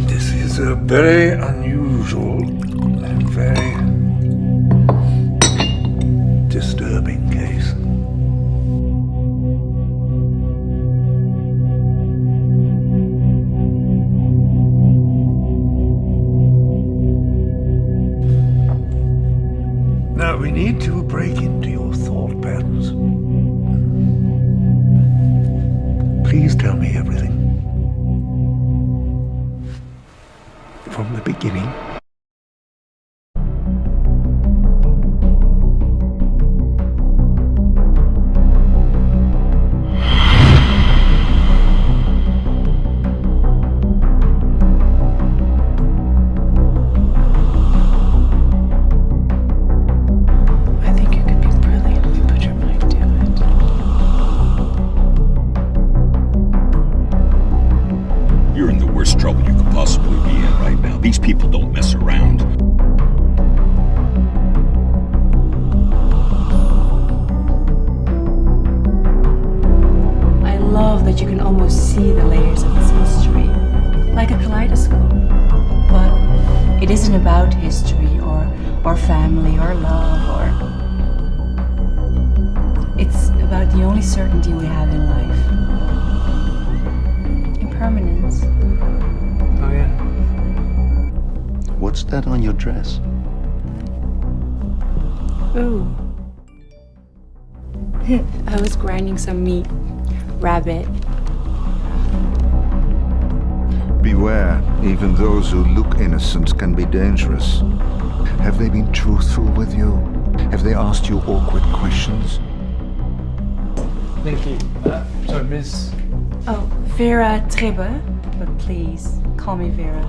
This is a very unusual and very disturbing case. Now we need to break into your thought patterns. Please tell me everything. From the beginning. I think you could be brilliant if you put your mind to it. You're in the worst trouble you could possibly be in right now. These people don't mess around. I love that you can almost see the layers of its history, like a kaleidoscope. But it isn't about history or family or love or... It's about the only certainty we have in life. Impermanence. Oh yeah. What's that on your dress? Ooh. I was grinding some meat. Rabbit. Beware, even those who look innocent can be dangerous. Have they been truthful with you? Have they asked you awkward questions? Thank you. So, Miss... Oh, Vera Tribbe, but please, call me Vera.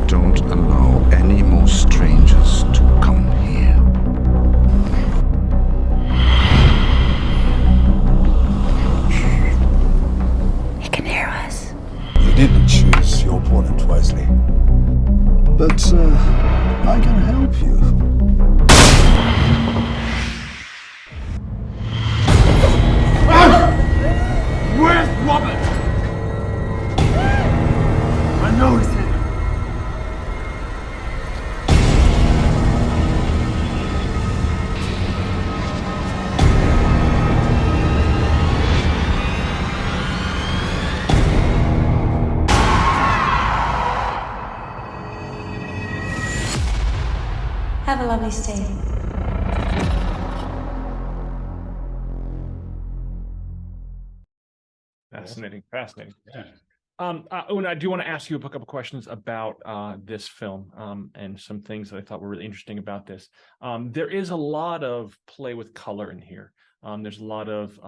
Don't allow any more strangers to come here. He can hear us. You didn't choose your opponent wisely. But, I can help you. Where's Robert? I know he's here. Have a lovely stay. Fascinating. Yeah. Oona, I do want to ask you a couple questions about this film and some things that I thought were really interesting about this. There is a lot of play with color in here. There's a lot of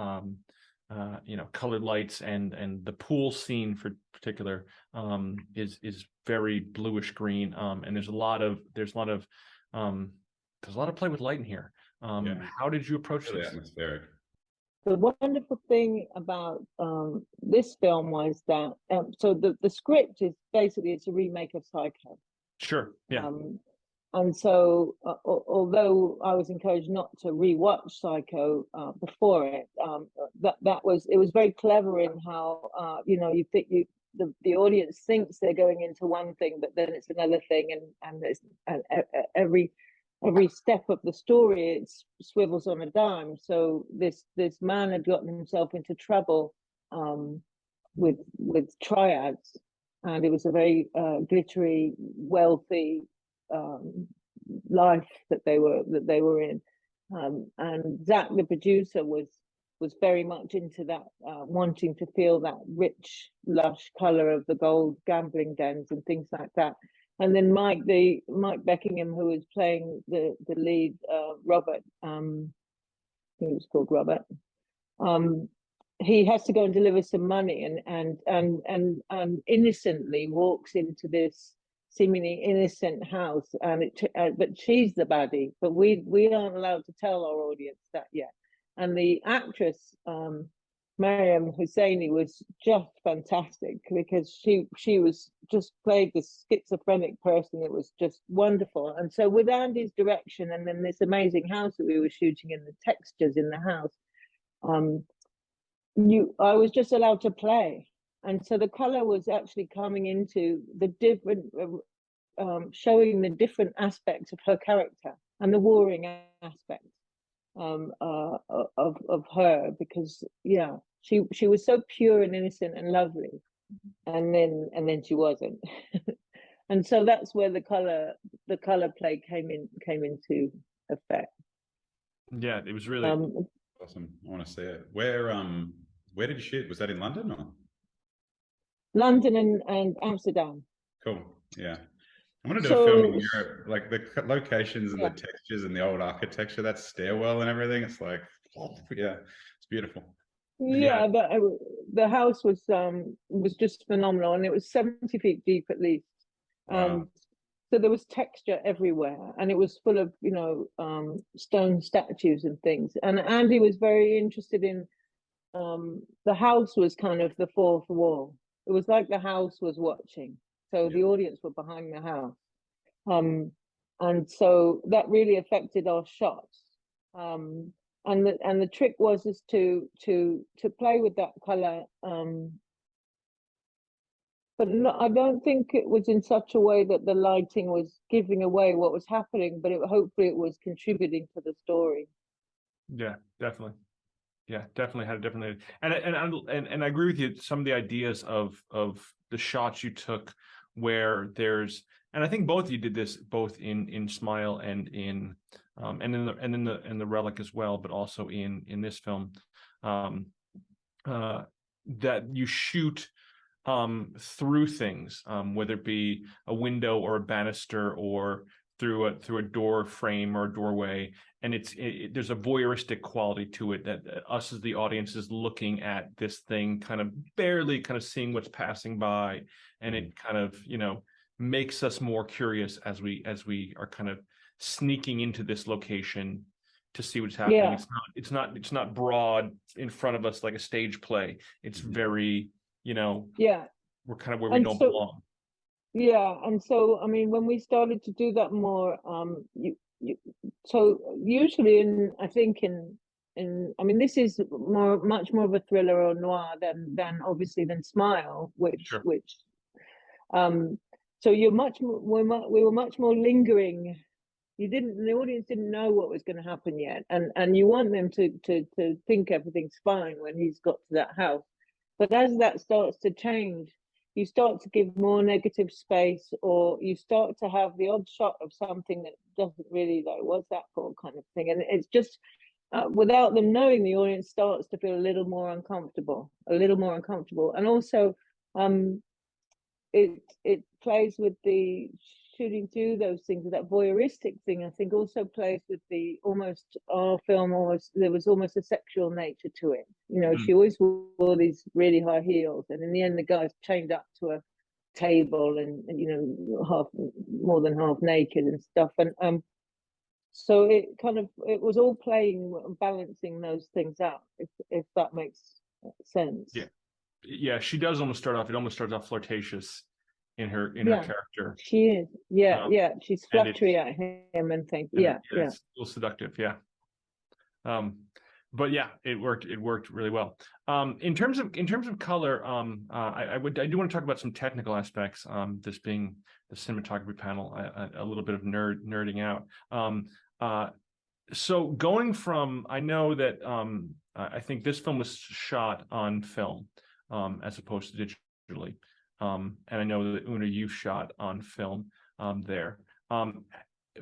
colored lights, and the pool scene for particular is very bluish green, and there's a lot of play with light in here. How did you approach Really this? atmospheric. The wonderful thing about this film was that so the script is basically, it's a remake of Psycho. Sure. Yeah. And so, although I was encouraged not to rewatch Psycho before it, it was very clever in how you think the audience thinks they're going into one thing, but then it's another thing, and every step of the story it swivels on a dime. So this man had gotten himself into trouble with triads, and it was a very glittery, wealthy life that they were in, and Zach, the producer, was very much into that, wanting to feel that rich, lush color of the gold gambling dens and things like that. And then Mike Beckingham, who was playing the lead, Robert, I think it was called Robert. He has to go and deliver some money, and innocently walks into this seemingly innocent house, and but she's the baddie, but we aren't allowed to tell our audience that yet. And the actress, Mariam Husseini, was just fantastic, because she was just played this schizophrenic person. It was just wonderful. And so with Andy's direction, and then this amazing house that we were shooting in, the textures in the house, I was just allowed to play. And so the color was actually coming into the different, showing the different aspects of her character and the warring aspect of her, because she was so pure and innocent and lovely, and then she wasn't. And so that's where the color play came into effect. Yeah, it was really awesome. I want to see it. Where did you shoot? Was that in London or? London and Amsterdam. Cool. Yeah. I want to do a film in Europe, like the locations and the textures and the old architecture, that stairwell and everything. It's like, it's beautiful. Yeah, but the house was just phenomenal, and it was 70 feet deep at least. Wow. So there was texture everywhere, and it was full of stone statues and things. And Andy was very interested in the house was kind of the fourth wall. It was like the house was watching, so the audience were behind the house, and so that really affected our shots. And the trick was to play with that color, but I don't think it was in such a way that the lighting was giving away what was happening, but hopefully it was contributing to the story. Yeah, definitely. Yeah, definitely had a different, and I agree with you. Some of the ideas of the shots you took, where there's, and I think both of you did this, both in Smile and in the Relic as well, but also in this film, that you shoot through things, whether it be a window or a banister or through a door frame or a doorway, and there's a voyeuristic quality to it, that us as the audience is looking at this thing, kind of barely kind of seeing what's passing by, and it kind of makes us more curious as we are kind of sneaking into this location to see what's happening. Yeah. It's not broad in front of us like a stage play. It's very we're kind of where we don't belong. Yeah, and so I mean, when we started to do that more, so usually I mean, this is much more of a thriller or noir than obviously than Smile, which so we were much more lingering. The audience didn't know what was going to happen yet, and you want them to think everything's fine when he's got to that house. But as that starts to change, you start to give more negative space, or you start to have the odd shot of something that doesn't really, like, what's that for, kind of thing. And it's just, without them knowing, the audience starts to feel a little more uncomfortable. And also, it plays with the shooting through those things, that voyeuristic thing, I think also plays with the our film there was almost a sexual nature to it. You know, she always wore these really high heels, and in the end the guy's chained up to a table and you know, more than half naked and stuff. And so it was all playing, balancing those things out, if that makes sense. Yeah, she does almost start off. It almost starts off flirtatious in her character. She is. Yeah. She's flattery at him and things. Yeah. It's a little seductive. Yeah. But yeah, it worked really well. In terms of color, I do want to talk about some technical aspects. This being the cinematography panel, a little bit of nerding out. So going from, I know that I think this film was shot on film as opposed to digitally, and I know that Oona, you shot on film there.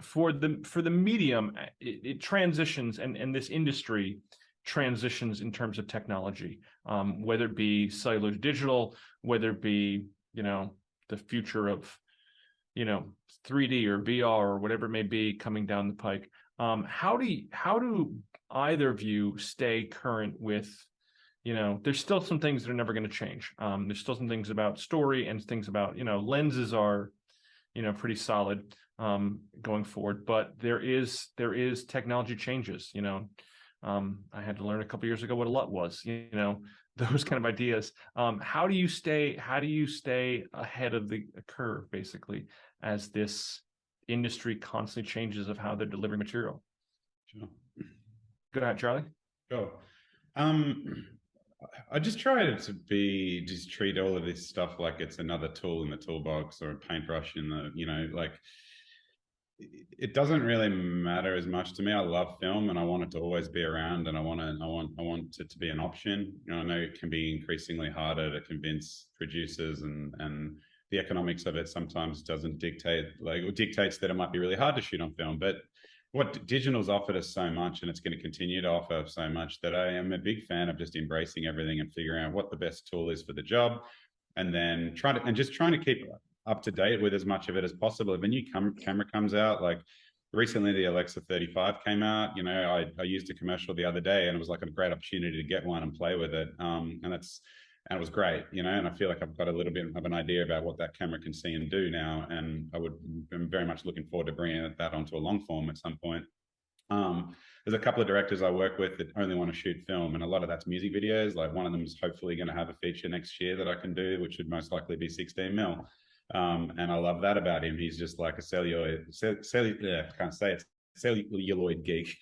For the medium, it transitions, and this industry transitions in terms of technology, whether it be cellular to digital, whether it be, you know, the future of, you know, 3D or VR or whatever it may be coming down the pike. How do either of you stay current with, you know, there's still some things that are never going to change. There's still some things about story and things about, you know, lenses are, you know, pretty solid going forward, but there is technology changes, you know. I had to learn a couple years ago what a LUT was, you know, those kind of ideas. How do you stay ahead of the curve, basically, as this industry constantly changes of how they're delivering material? Sure. Go ahead, Charlie. Sure. I just try to treat all of this stuff like it's another tool in the toolbox or a paintbrush in the, you know, like, it doesn't really matter as much to me. I love film and I want it to always be around, and I want it to be an option. You know, I know it can be increasingly harder to convince producers, and the economics of it sometimes doesn't dictate, like, it dictates that it might be really hard to shoot on film. But what digital's offered us so much, and it's going to continue to offer so much, that I am a big fan of just embracing everything and figuring out what the best tool is for the job, and then trying to keep up to date with as much of it as possible. If a new camera comes out, like recently the Alexa 35 came out, you know, I used a commercial the other day and it was like a great opportunity to get one and play with it. And it was great, you know, and I feel like I've got a little bit of an idea about what that camera can see and do now. And I'm very much looking forward to bringing that onto a long form at some point. There's a couple of directors I work with that only want to shoot film, and a lot of that's music videos. Like one of them is hopefully going to have a feature next year that I can do, which would most likely be 16 mil. And I love that about him. He's just like a celluloid geek.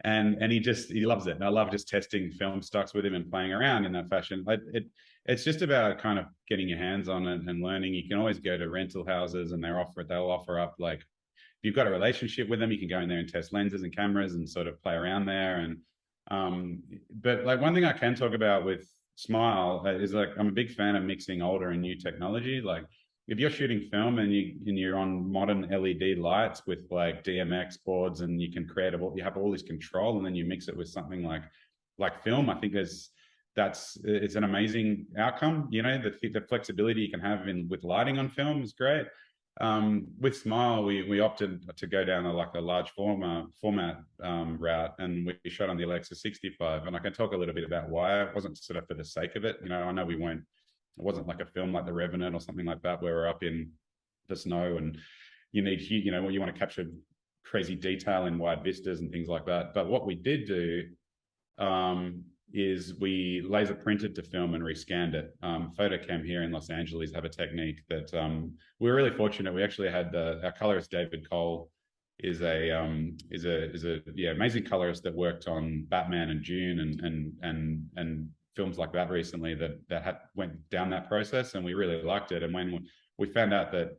And he loves it. And I love just testing film stocks with him and playing around in that fashion. It's just about kind of getting your hands on it and learning. You can always go to rental houses and they'll offer up, like, if you've got a relationship with them, you can go in there and test lenses and cameras and sort of play around there. And but like one thing I can talk about with Smile is, like, I'm a big fan of mixing older and new technology. Like if you're shooting film and you're on modern LED lights with like DMX boards, and you can you have all this control, and then you mix it with something like film, I think it's an amazing outcome. You know, the flexibility you can have with lighting on film is great. With Smile, we opted to go down a large format route, and we shot on the Alexa 65. And I can talk a little bit about why. It wasn't sort of for the sake of it. You know, I know it wasn't like a film like The Revenant or something like that, where we're up in the snow and you need, you know, you want to capture crazy detail in wide vistas and things like that. But what we did do is we laser printed to film and rescanned it. Photocam here in Los Angeles have a technique that we're really fortunate. We actually had our colorist David Cole is a amazing colorist that worked on Batman and Dune and films like that recently that went down that process, and we really liked it. And when we found out that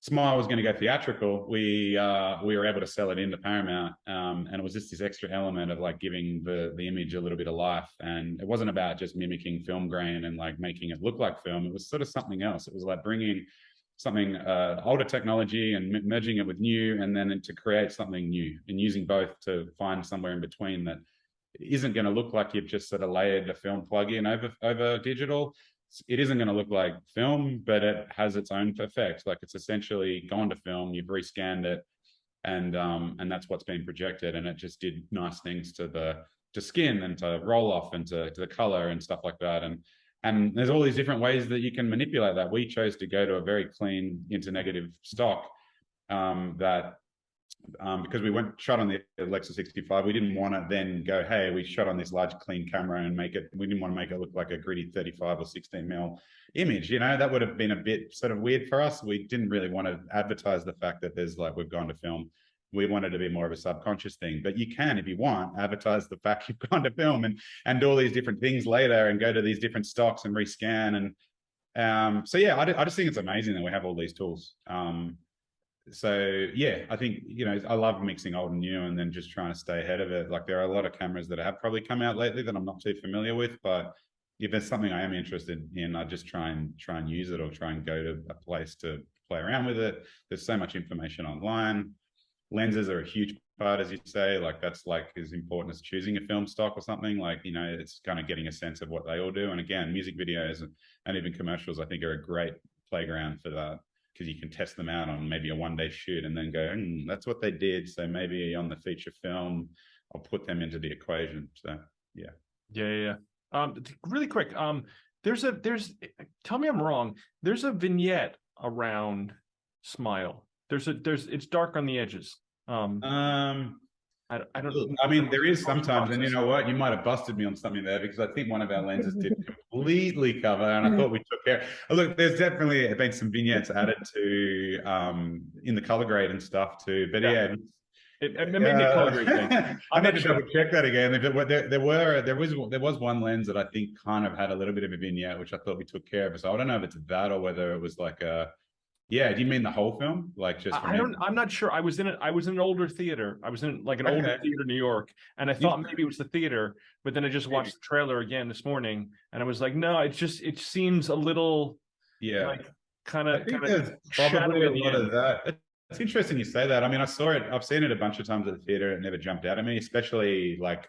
Smile was going to go theatrical, we were able to sell it into Paramount, and it was just this extra element of like giving the image a little bit of life. And it wasn't about just mimicking film grain and like making it look like film. It was sort of something else. It was like bringing something older technology and merging it with new, and then to create something new, and using both to find somewhere in between that isn't going to look like you've just sort of layered a film plug-in over digital. it isn't going to look like film, but it has its own effect. Like it's essentially gone to film, you've rescanned it, and that's what's been projected, and it just did nice things to skin and to roll off and to the color and stuff like that. And there's all these different ways that you can manipulate that. We chose to go to a very clean internegative stock because we shot on the Alexa 65, we didn't want to then go, hey, we shot on this large clean camera and we didn't want to make it look like a gritty 35 or 16 mil image. That would have been a bit sort of weird for us. We didn't really want to advertise the fact that we've gone to film. We wanted to be more of a subconscious thing, but you can, if you want, advertise the fact you've gone to film and do all these different things later and go to these different stocks and rescan. And so, yeah, I just think it's amazing that we have all these tools. So yeah, I think, I love mixing old and new and then just trying to stay ahead of it. Like there are a lot of cameras that have probably come out lately that I'm not too familiar with, but if there's something I am interested in, I just try and use it or try and go to a place to play around with it. There's so much information online. Lenses are a huge part, as you say, like that's like as important as choosing a film stock or something. Like, it's kind of getting a sense of what they all do. And again, music videos and even commercials, I think are a great playground for that, because you can test them out on maybe a one-day shoot and then go, that's what they did. So maybe on the feature film, I'll put them into the equation. So yeah. Yeah. Really quick. Tell me I'm wrong. There's a vignette around Smile. It's dark on the edges. I don't. I mean, there is sometimes, and you know what? You might have busted me on something there, because I think one of our lenses did completely cover, and I thought we took care. Look, there's definitely been some vignettes added to in the color grade and stuff too. But yeah. It made me a color grade thing. I need to double check that again. There was one lens that I think kind of had a little bit of a vignette, which I thought we took care of. So I don't know if it's that or whether it was like a. Yeah, do you mean the whole film? Like just I'm not sure. I was in an older theater. I was in like an older theater in New York, and I thought maybe it was the theater, but then I just watched the trailer again this morning, and I was like, no, it seems a little like kind of probably a lot of that. It's interesting you say that. I mean, I've seen it a bunch of times at the theater. It never jumped out at me, especially like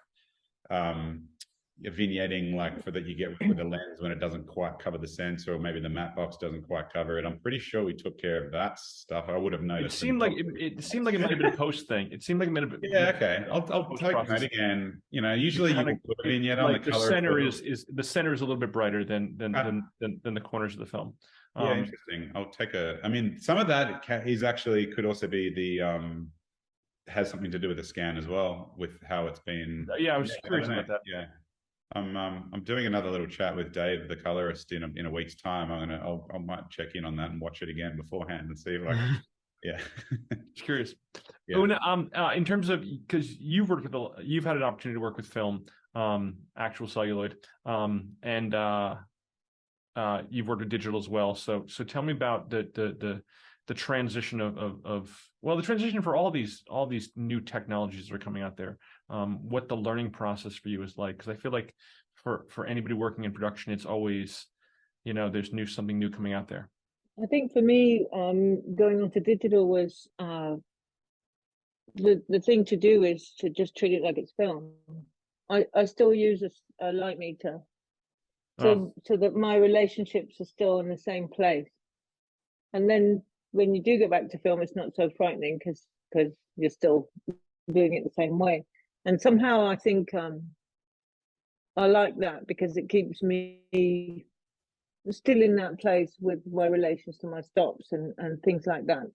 vignetting, like for that you get with the lens when it doesn't quite cover the sensor, or maybe the matte box doesn't quite cover it. I'm pretty sure we took care of that stuff. I would have noticed. It seemed like it might have been a post thing. It seemed like it might have been. Yeah, okay. I'll take note again. Usually you can put a vignette on the color. The center is a little bit brighter than the corners of the film. Yeah, interesting. I'll take I mean, some of that could also be the has something to do with the scan as well, with how it's been. Yeah, I was curious about that. Yeah. I'm doing another little chat with Dave, the colorist, in a week's time. I might check in on that and watch it again beforehand and see if yeah. Just curious. Yeah. Oona, in terms of, because you've had an opportunity to work with film, actual celluloid, and you've worked with digital as well. So tell me about the transition the transition for all these new technologies that are coming out there. What the learning process for you is like, because I feel like for anybody working in production, it's always, there's something new coming out there. I think for me, going on to digital was the thing to do is to just treat it like it's film. I still use a light meter, so that my relationships are still in the same place. And then when you do get back to film, it's not so frightening because you're still doing it the same way. And somehow I think I like that, because it keeps me still in that place with my relations to my stops and things like that.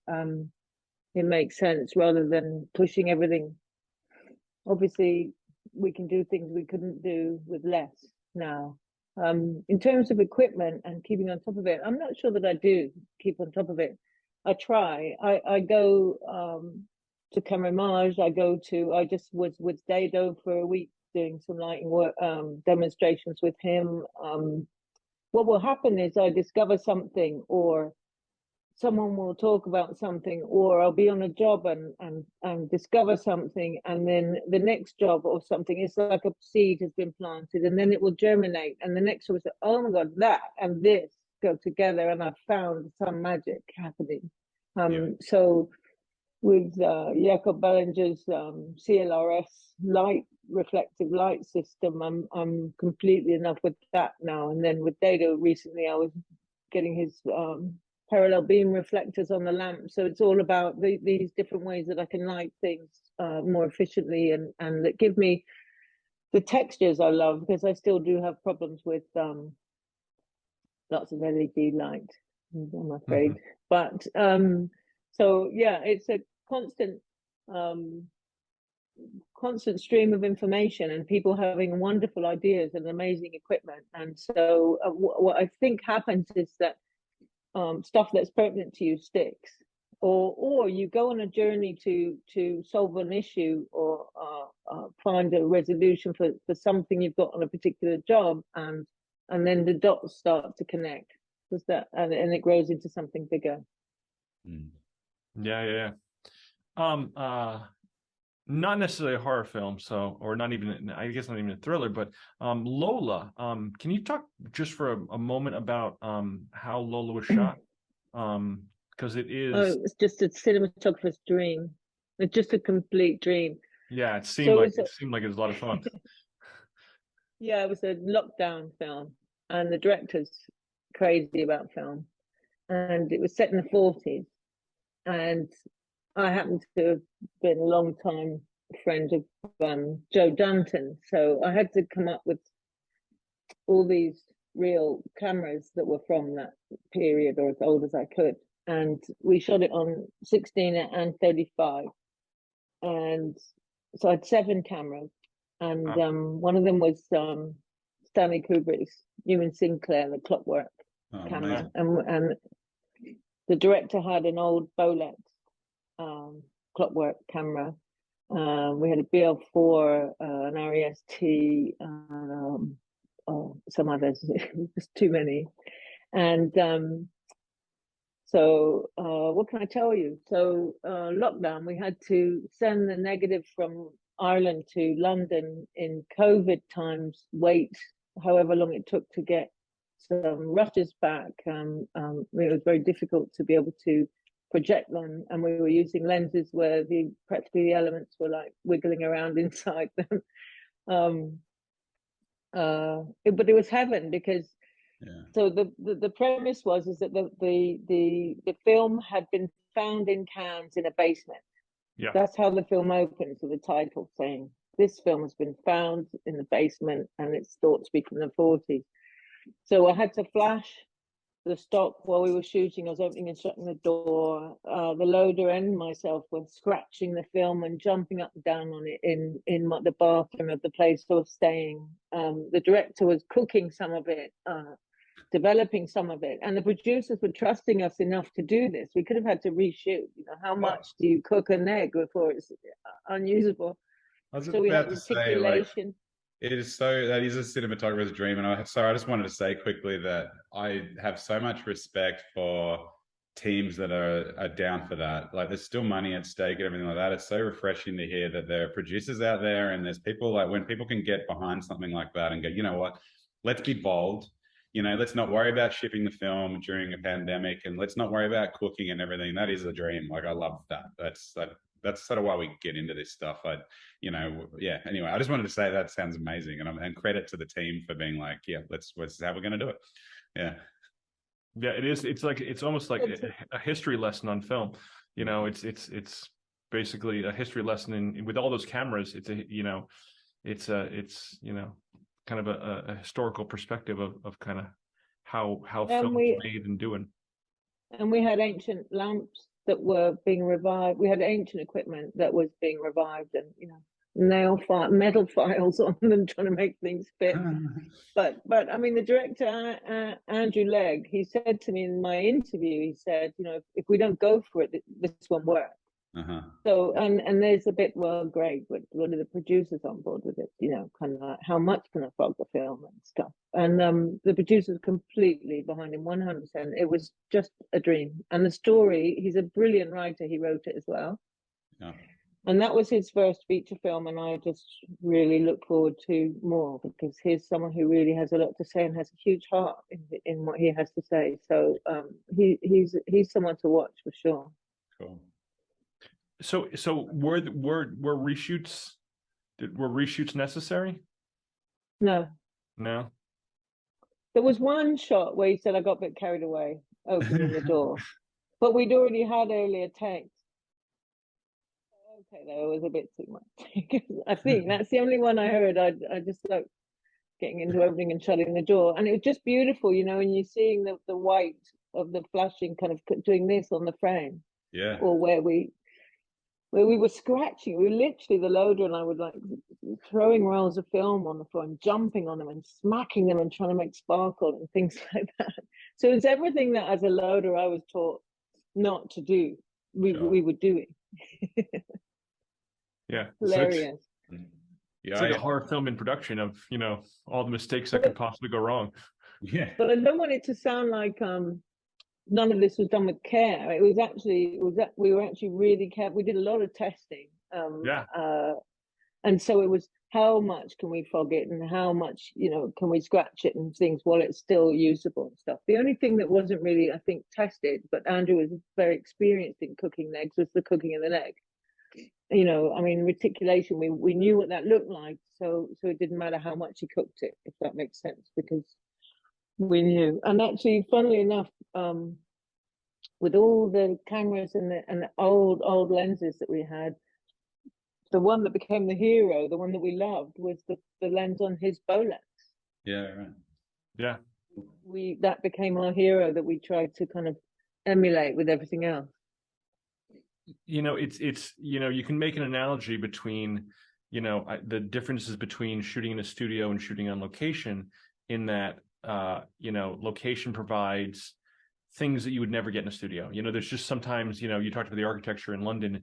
It makes sense rather than pushing everything. Obviously, we can do things we couldn't do with less now. In terms of equipment and keeping on top of it, I'm not sure that I do keep on top of it. I try. I go to Camerimage. I just was with Dado for a week doing some lighting work, demonstrations with him. What will happen is I discover something, or someone will talk about something, or I'll be on a job and discover something, and then the next job or something, it's like a seed has been planted, and then it will germinate, and the next one will say, oh my God, that and this go together, and I found some magic happening. So with Jacob Bellinger's CLRS light reflective light system. I'm completely enough with that now. And then with Dado recently, I was getting his parallel beam reflectors on the lamp. So it's all about these different ways that I can light things more efficiently and that give me the textures I love, because I still do have problems with lots of LED light, I'm afraid. But so yeah, it's a constant stream of information and people having wonderful ideas and amazing equipment. And so what I think happens is that stuff that's pertinent to you sticks, or you go on a journey to solve an issue or find a resolution for something you've got on a particular job, and then the dots start to connect. Does that and it grows into something bigger. Yeah. Not necessarily a horror film, so, or not even, I guess not even a thriller, but Lola, can you talk just for a moment about how Lola was shot? Because it is... it's just a cinematographer's dream. It's just a complete dream. Yeah, it seemed like it was a lot of fun. Yeah, it was a lockdown film, and the director's crazy about film, and it was set in the 40s, and I happen to have been a long time friend of Joe Dunton, so I had to come up with all these real cameras that were from that period, or as old as I could, and we shot it on 16 and 35, and so I had 7 cameras, and one of them was Stanley Kubrick's Newman Sinclair, the Clockwork camera, and the director had an old Bolex Clockwork camera. We had a BL4, an REST, some others, just too many. And so what can I tell you? So lockdown, we had to send the negative from Ireland to London in COVID times, wait however long it took to get some rushes back. It was very difficult to be able to project them, and we were using lenses where practically the elements were like wiggling around inside them. But it was heaven, because so the premise was that the film had been found in cans in a basement. Yeah, that's how the film opens, with the title saying this film has been found in the basement, and it's thought to be from the 40s. So I had to flash the stock while we were shooting. I was opening and shutting the door. The loader and myself were scratching the film and jumping up and down on it in the bathroom of the place I was staying. The director was cooking some of it, developing some of it, and the producers were trusting us enough to do this. We could have had to reshoot. How much do you cook an egg before it's unusable? So we had articulation. Say, that is a cinematographer's dream. And I just wanted to say quickly that I have so much respect for teams that are down for that. Like, there's still money at stake and everything like that. It's so refreshing to hear that there are producers out there, and there's people, like, when people can get behind something like that and go, you know what, let's be bold. Let's not worry about shipping the film during a pandemic, and let's not worry about cooking and everything. That is a dream. Like, I love that. That's sort of why we get into this stuff. Anyway, I just wanted to say that sounds amazing, and credit to the team for being like, yeah, this is how we're going to do it. Yeah, it is. It's almost like a history lesson on film. It's basically a history lesson with all those cameras. It's kind of a historical perspective of kind of how film is made and doing. And we had ancient lamps that were being revived. We had ancient equipment that was being revived, and metal files on them, trying to make things fit. But I mean, the director Andrew Legg, he said to me in my interview, he said, if we don't go for it, this won't work. So and there's a bit, well, great, but what are the producers on board with it? Kind of like, how much can I fog the film and stuff? And the producers completely behind him, 100%. It was just a dream. And the story, he's a brilliant writer. He wrote it as well. Yeah. And that was his first feature film, and I just really look forward to more, because he's someone who really has a lot to say and has a huge heart in what he has to say. So he's someone to watch for sure. Cool. So were reshoots? Were reshoots necessary? No. No. There was one shot where he said I got a bit carried away opening the door, but we'd already had earlier takes. Okay, that was a bit too much. I think that's the only one I heard. I just like getting into opening and shutting the door, and it was just beautiful, you know, and you're seeing the white of the flashing kind of doing this on the frame. Yeah. Or where we were scratching, we were literally, the loader and I would like throwing rolls of film on the floor and jumping on them and smacking them and trying to make sparkle and things like that. So it's everything that as a loader I was taught not to do. We were doing. Yeah. Hilarious. It's like a horror film in production of, you know, all the mistakes that could possibly go wrong. Yeah. But I don't want it to sound like none of this was done with care. It was actually, we were actually really careful. We did a lot of testing. And so it was, how much can we fog it and how much, you know, can we scratch it and things while it's still usable and stuff. The only thing that wasn't really, I think, tested, but Andrew was very experienced in cooking legs, was the cooking of the leg. You know, I mean, reticulation, we knew what that looked like. So it didn't matter how much he cooked it, if that makes sense, because we knew. And actually, funnily enough, with all the cameras and the old lenses that we had, the one that became the hero, the one that we loved, was the lens on his Bolex. Yeah, right. Yeah. That became our hero that we tried to kind of emulate with everything else. You know, it's you know, you can make an analogy between, you know, the differences between shooting in a studio and shooting on location, in that you know, location provides things that you would never get in a studio. You know, there's just sometimes, you know, you talked about the architecture in London,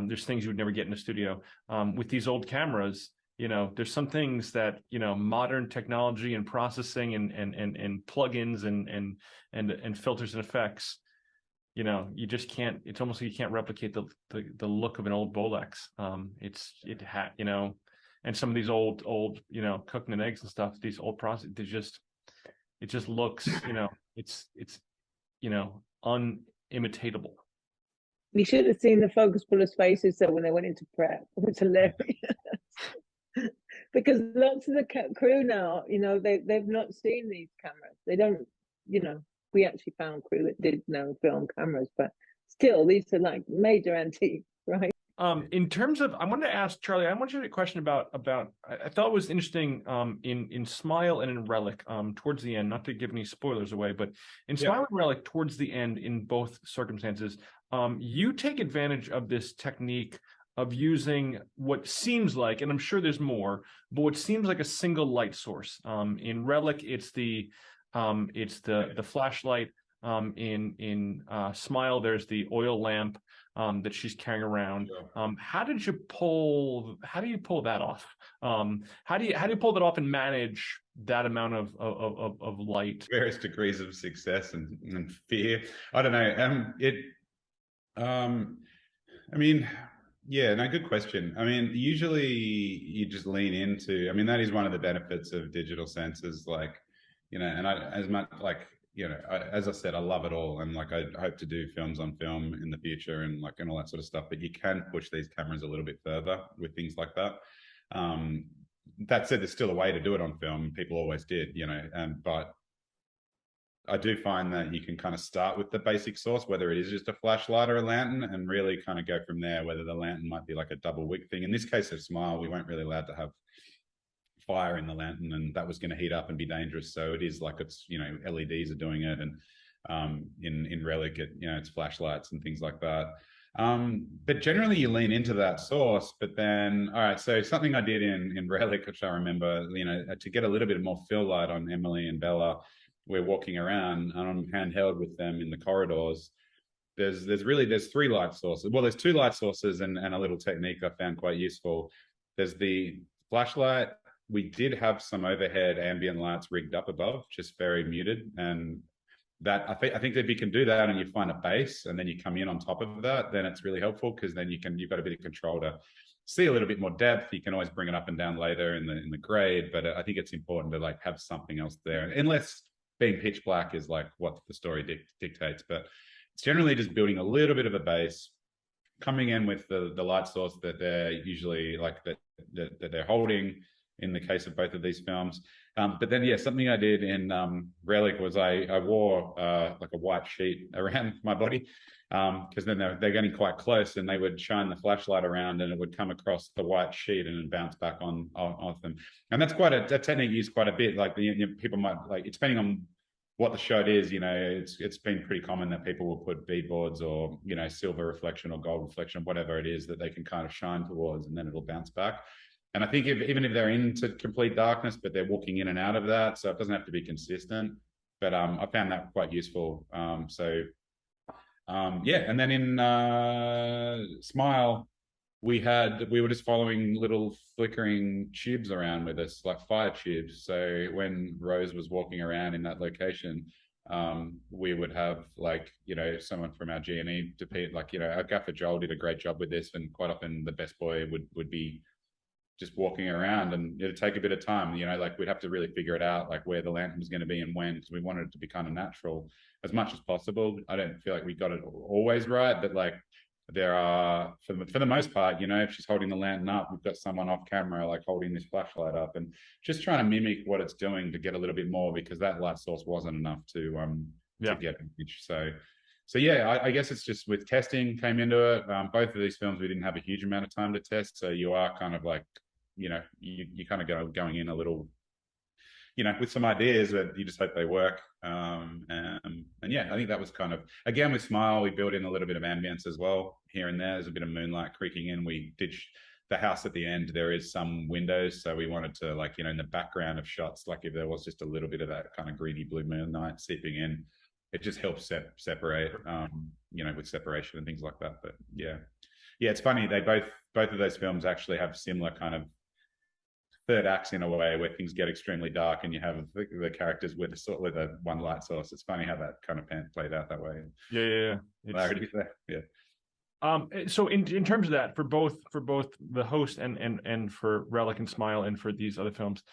there's things you would never get in a studio. With these old cameras, you know, there's some things that, you know, modern technology and processing and plugins and filters and effects, you know, you just can't, it's almost like you can't replicate the look of an old Bolex. You know, and some of these old, you know, cooking and eggs and stuff, these old process, it just looks, you know, it's, you know, unimitatable. You should have seen the focus pullers' faces though when they went into prep. It was hilarious. Because lots of the crew now, you know, they've not seen these cameras. They don't, you know, we actually found crew that did know film cameras, but still, these are like major antiques, right? In terms of, I wanted to ask Charlie, I want you to a question about I thought it was interesting in Smile and in Relic towards the end, not to give any spoilers away, but in Smile and Relic towards the end, in both circumstances, you take advantage of this technique of using what seems like, and I'm sure there's more, but what seems like a single light source. In Relic, it's the flashlight. In Smile, there's the oil lamp that she's carrying around. How do you pull that off? How do you pull that off and manage that amount of light? Various degrees of success and fear. I don't know. I mean, yeah, no, good question. I mean, usually you just lean into, I mean, that is one of the benefits of digital sensors, like, you know, and as much like, you know, as I said, I love it all, and like I hope to do films on film in the future and like and all that sort of stuff. But you can push these cameras a little bit further with things like that. That said, there's still a way to do it on film. People always did, you know. But I do find that you can kind of start with the basic source, whether it is just a flashlight or a lantern, and really kind of go from there. Whether the lantern might be like a double wick thing. In this case of Smile, we weren't really allowed to have fire in the lantern, and that was going to heat up and be dangerous. So it is like, it's, you know, LEDs are doing it, and in Relic, you know, it's flashlights and things like that. But generally you lean into that source. But then, all right, so something I did in Relic, which I remember, you know, to get a little bit more fill light on Emily and Bella, we're walking around and I'm handheld with them in the corridors. There's three light sources. Well, there's two light sources and a little technique I found quite useful. There's the flashlight. We did have some overhead ambient lights rigged up above, just very muted. And that I think that if you can do that and you find a base and then you come in on top of that, then it's really helpful, because then you've got a bit of control to see a little bit more depth. You can always bring it up and down later in the grade, but I think it's important to like have something else there, unless being pitch black is like what the story dictates. But it's generally just building a little bit of a base, coming in with the light source that they're usually like, that that they're holding in the case of both of these films. But then, yeah, something I did in Relic was I wore like a white sheet around my body, because then they're getting quite close, and they would shine the flashlight around, and it would come across the white sheet and bounce back on off them. And that's that technique used quite a bit. Like people might like, depending on what the shot is, it's been pretty common that people will put beadboards or silver reflection or gold reflection, whatever it is that they can kind of shine towards, and then it'll bounce back. And I think even if they're into complete darkness, but they're walking in and out of that, so it doesn't have to be consistent. But I found that quite useful. Yeah, and then in Smile, we were just following little flickering tubes around with us, like fire tubes. So when Rose was walking around in that location, we would have someone from our G&E to our gaffer Joel did a great job with this, and quite often the best boy would be just walking around, and it'd take a bit of time, we'd have to really figure it out, like where the lantern was going to be and when, because we wanted it to be kind of natural as much as possible. I don't feel like we got it always right, but there are, for the most part, if she's holding the lantern up, we've got someone off camera holding this flashlight up and just trying to mimic what it's doing to get a little bit more, because that light source wasn't enough to get an image. So yeah, I guess it's just with testing came into it. Both of these films we didn't have a huge amount of time to test, so you are kind of you kind of going in a little, with some ideas, but you just hope they work. And yeah, I think that was kind of, again, with Smile, we built in a little bit of ambience as well here and there. There's a bit of moonlight creaking in. We did the house at the end. There is some windows, so we wanted to in the background of shots, if there was just a little bit of that kind of greeny blue moonlight seeping in, it just helps separate, with separation and things like that. But yeah, it's funny. They both of those films actually have similar kind of third acts in a way, where things get extremely dark and you have the characters with a one light source. It's funny how that kind of played out that way. Yeah. So in terms of that, for both the host and for Relic and Smile and for these other films,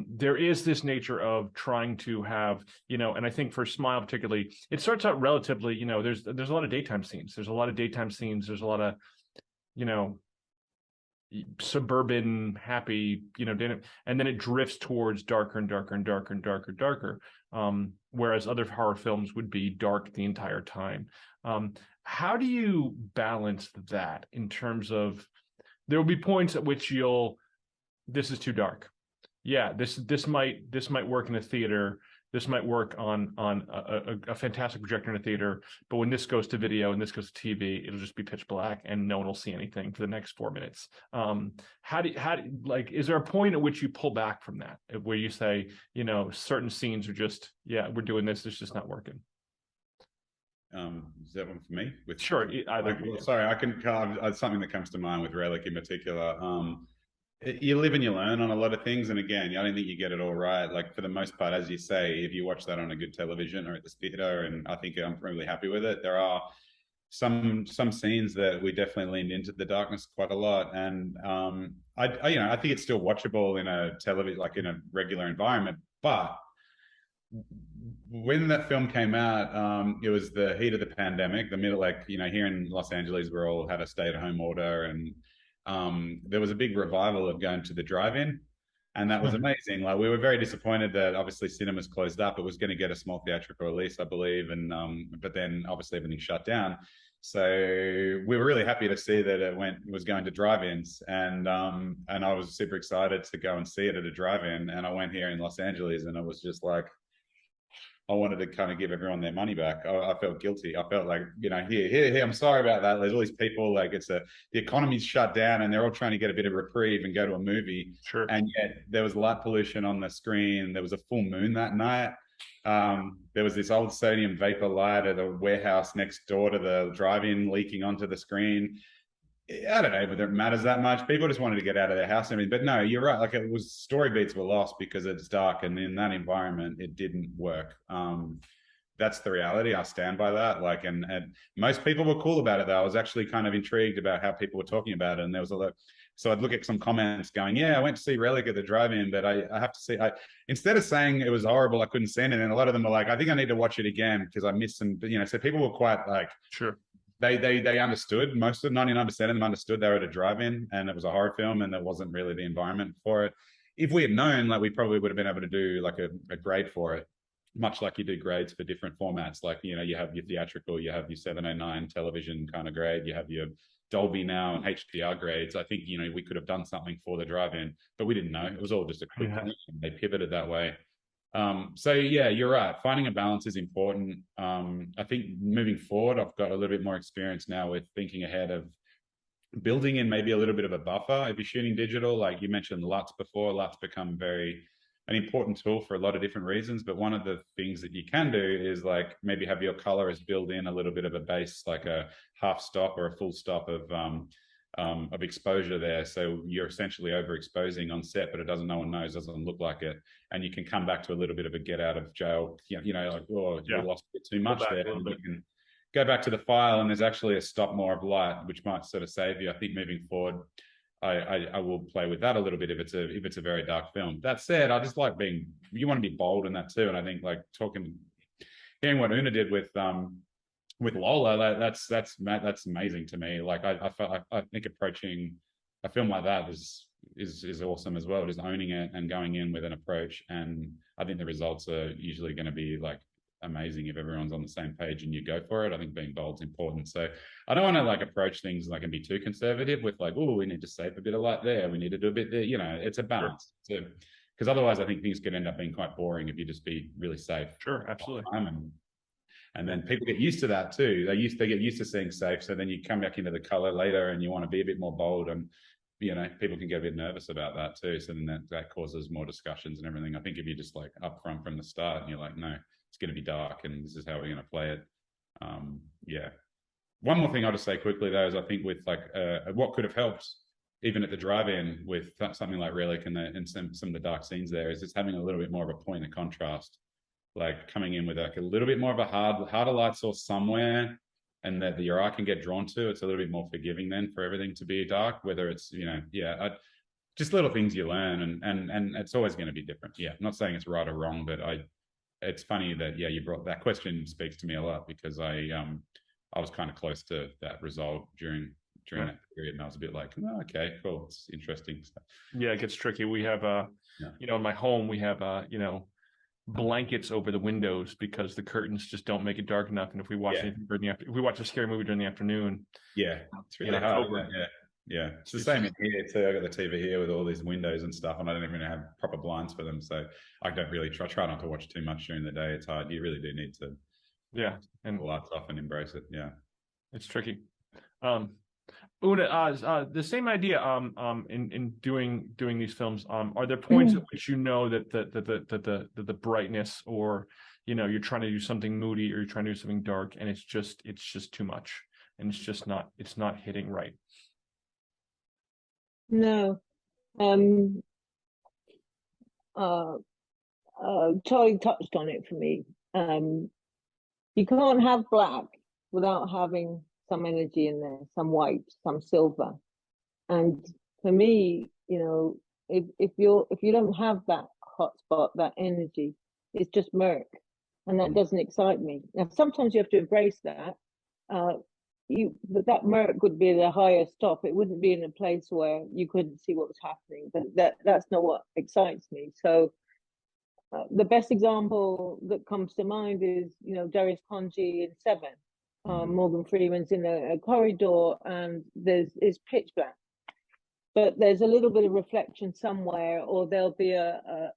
there is this nature of trying to have, and I think for Smile particularly, it starts out relatively, there's a lot of daytime scenes. There's a lot of, suburban happy, and then it drifts towards darker and darker and darker and darker and darker. Whereas other horror films would be dark the entire time. How do you balance that in terms of, there will be points at which this is too dark. Yeah, this might work in a theater. This might work on a fantastic projector in a theater, but when this goes to video and this goes to TV, it'll just be pitch black and no one will see anything for the next 4 minutes. Is there a point at which you pull back from that, where you say, certain scenes are just, we're doing this, it's just not working? Is that one for me? Sure. Sorry, I can. Something that comes to mind with Relic in particular. You live and you learn on a lot of things, and again, I don't think you get it all right. For the most part, as you say, if you watch that on a good television or at the theater, and I think I'm really happy with it. There are some scenes that we definitely leaned into the darkness quite a lot, and I think it's still watchable in a television, in a regular environment. But when that film came out, it was the heat of the pandemic, the middle, here in Los Angeles, we all had a stay-at-home order, and there was a big revival of going to the drive-in, and that was amazing. We were very disappointed that obviously cinemas closed up. It was going to get a small theatrical release, I believe, and but then obviously everything shut down. So we were really happy to see that it was going to drive-ins, and I was super excited to go and see it at a drive-in. And I went here in Los Angeles, and it was just I wanted to kind of give everyone their money back. I felt guilty. I felt here, I'm sorry about that. There's all these people, the economy's shut down and they're all trying to get a bit of reprieve and go to a movie. Sure. And yet there was light pollution on the screen. There was a full moon that night. There was this old sodium vapor light at a warehouse next door to the drive-in leaking onto the screen. I don't know whether it matters that much. People just wanted to get out of their house and everything. But no, you're right. It was, story beats were lost because it's dark, and in that environment, it didn't work. That's the reality. I stand by that. And most people were cool about it, though. I was actually kind of intrigued about how people were talking about it, and there was a lot. So I'd look at some comments going, "Yeah, I went to see Relic at the drive-in, but I have to see." Instead of saying it was horrible, I couldn't see it, and a lot of them were like, "I think I need to watch it again because I missed some." So people were quite sure. they understood. Most of 99% of them understood they were at a drive-in and it was a horror film and there wasn't really the environment for it. If we had known, like, we probably would have been able to do like a grade for it, much like you do grades for different formats. Like, you know, you have your theatrical, you have your 709 television kind of grade, you have your Dolby now and HDR grades. I think, you know, we could have done something for the drive-in, but we didn't know. It was all just a quick thing. They pivoted that way. So yeah, you're right. Finding a balance is important. I think moving forward, I've got a little bit more experience now with thinking ahead of building in maybe a little bit of a buffer. If you're shooting digital, like you mentioned LUTs before, LUTs become an important tool for a lot of different reasons. But one of the things that you can do is like maybe have your colorist build in a little bit of a base, like a half stop or a full stop of exposure there. So you're essentially overexposing on set, but no one knows, doesn't look like it. And you can come back to a little bit of a get out of jail, you know, like, oh, you lost a bit too much there. And you can go back to the file and there's actually a stop more of light, which might sort of save you. I think moving forward, I will play with that a little bit if it's a very dark film. That said, I just like you want to be bold in that too. And I think like hearing what Oona did with Lola, that's amazing to me. Like I think approaching a film like that is awesome as well. Just owning it and going in with an approach, and I think the results are usually going to be like amazing if everyone's on the same page and you go for it. I think being bold is important. So I don't want to like approach things like and be too conservative with like, oh, we need to save a bit of light there, we need to do a bit there. You know, it's a balance. Sure. Because otherwise, I think things could end up being quite boring if you just be really safe. Sure, absolutely. And then people get used to that too. They get used to seeing safe. So then you come back into the color later and you want to be a bit more bold, and you know, people can get a bit nervous about that too. So then that causes more discussions and everything. I think if you're just like upfront from the start and you're like, no, it's going to be dark and this is how we're going to play it. Yeah. One more thing I'll just say quickly though is I think with like what could have helped even at the drive-in with something like Relic and some of the dark scenes there is just having a little bit more of a point of contrast, like coming in with like a little bit more of a harder light source somewhere, and that your eye can get drawn to. It's a little bit more forgiving then for everything to be dark, whether it's, you know, just little things you learn, and it's always going to be different. Yeah, I'm not saying it's right or wrong, but it's funny that you brought that question. Speaks to me a lot because I was kind of close to that result during that period, and I was a bit like, oh, okay, cool, it's interesting stuff. Yeah, it gets tricky. We have you know, in my home we have you know, blankets over the windows because the curtains just don't make it dark enough. And if we watch anything if we watch a scary movie during the afternoon, it's really hard. Yeah, it's the same in here too. I got the TV here with all these windows and stuff, and I don't even have proper blinds for them, so I don't really try not to watch too much during the day. It's hard. You really do need to and the lights off and embrace it. Yeah, it's tricky. Oona, the same idea. In doing these films, are there points at which you know that the brightness, or you know, you're trying to do something moody or you're trying to do something dark, and it's just too much, and it's not hitting right? No. Charlie touched on it for me. You can't have black without having some energy in there, some white, some silver. And for me, you know, if you don't have that hot spot, that energy, it's just murk, and that doesn't excite me. Now sometimes you have to embrace that. But that murk would be the higher stop. It wouldn't be in a place where you couldn't see what was happening. But that's not what excites me. So the best example that comes to mind is, you know, Darius Khondji in Seven. Morgan Freeman's in a corridor and it's pitch black, but there's a little bit of reflection somewhere, or there'll be a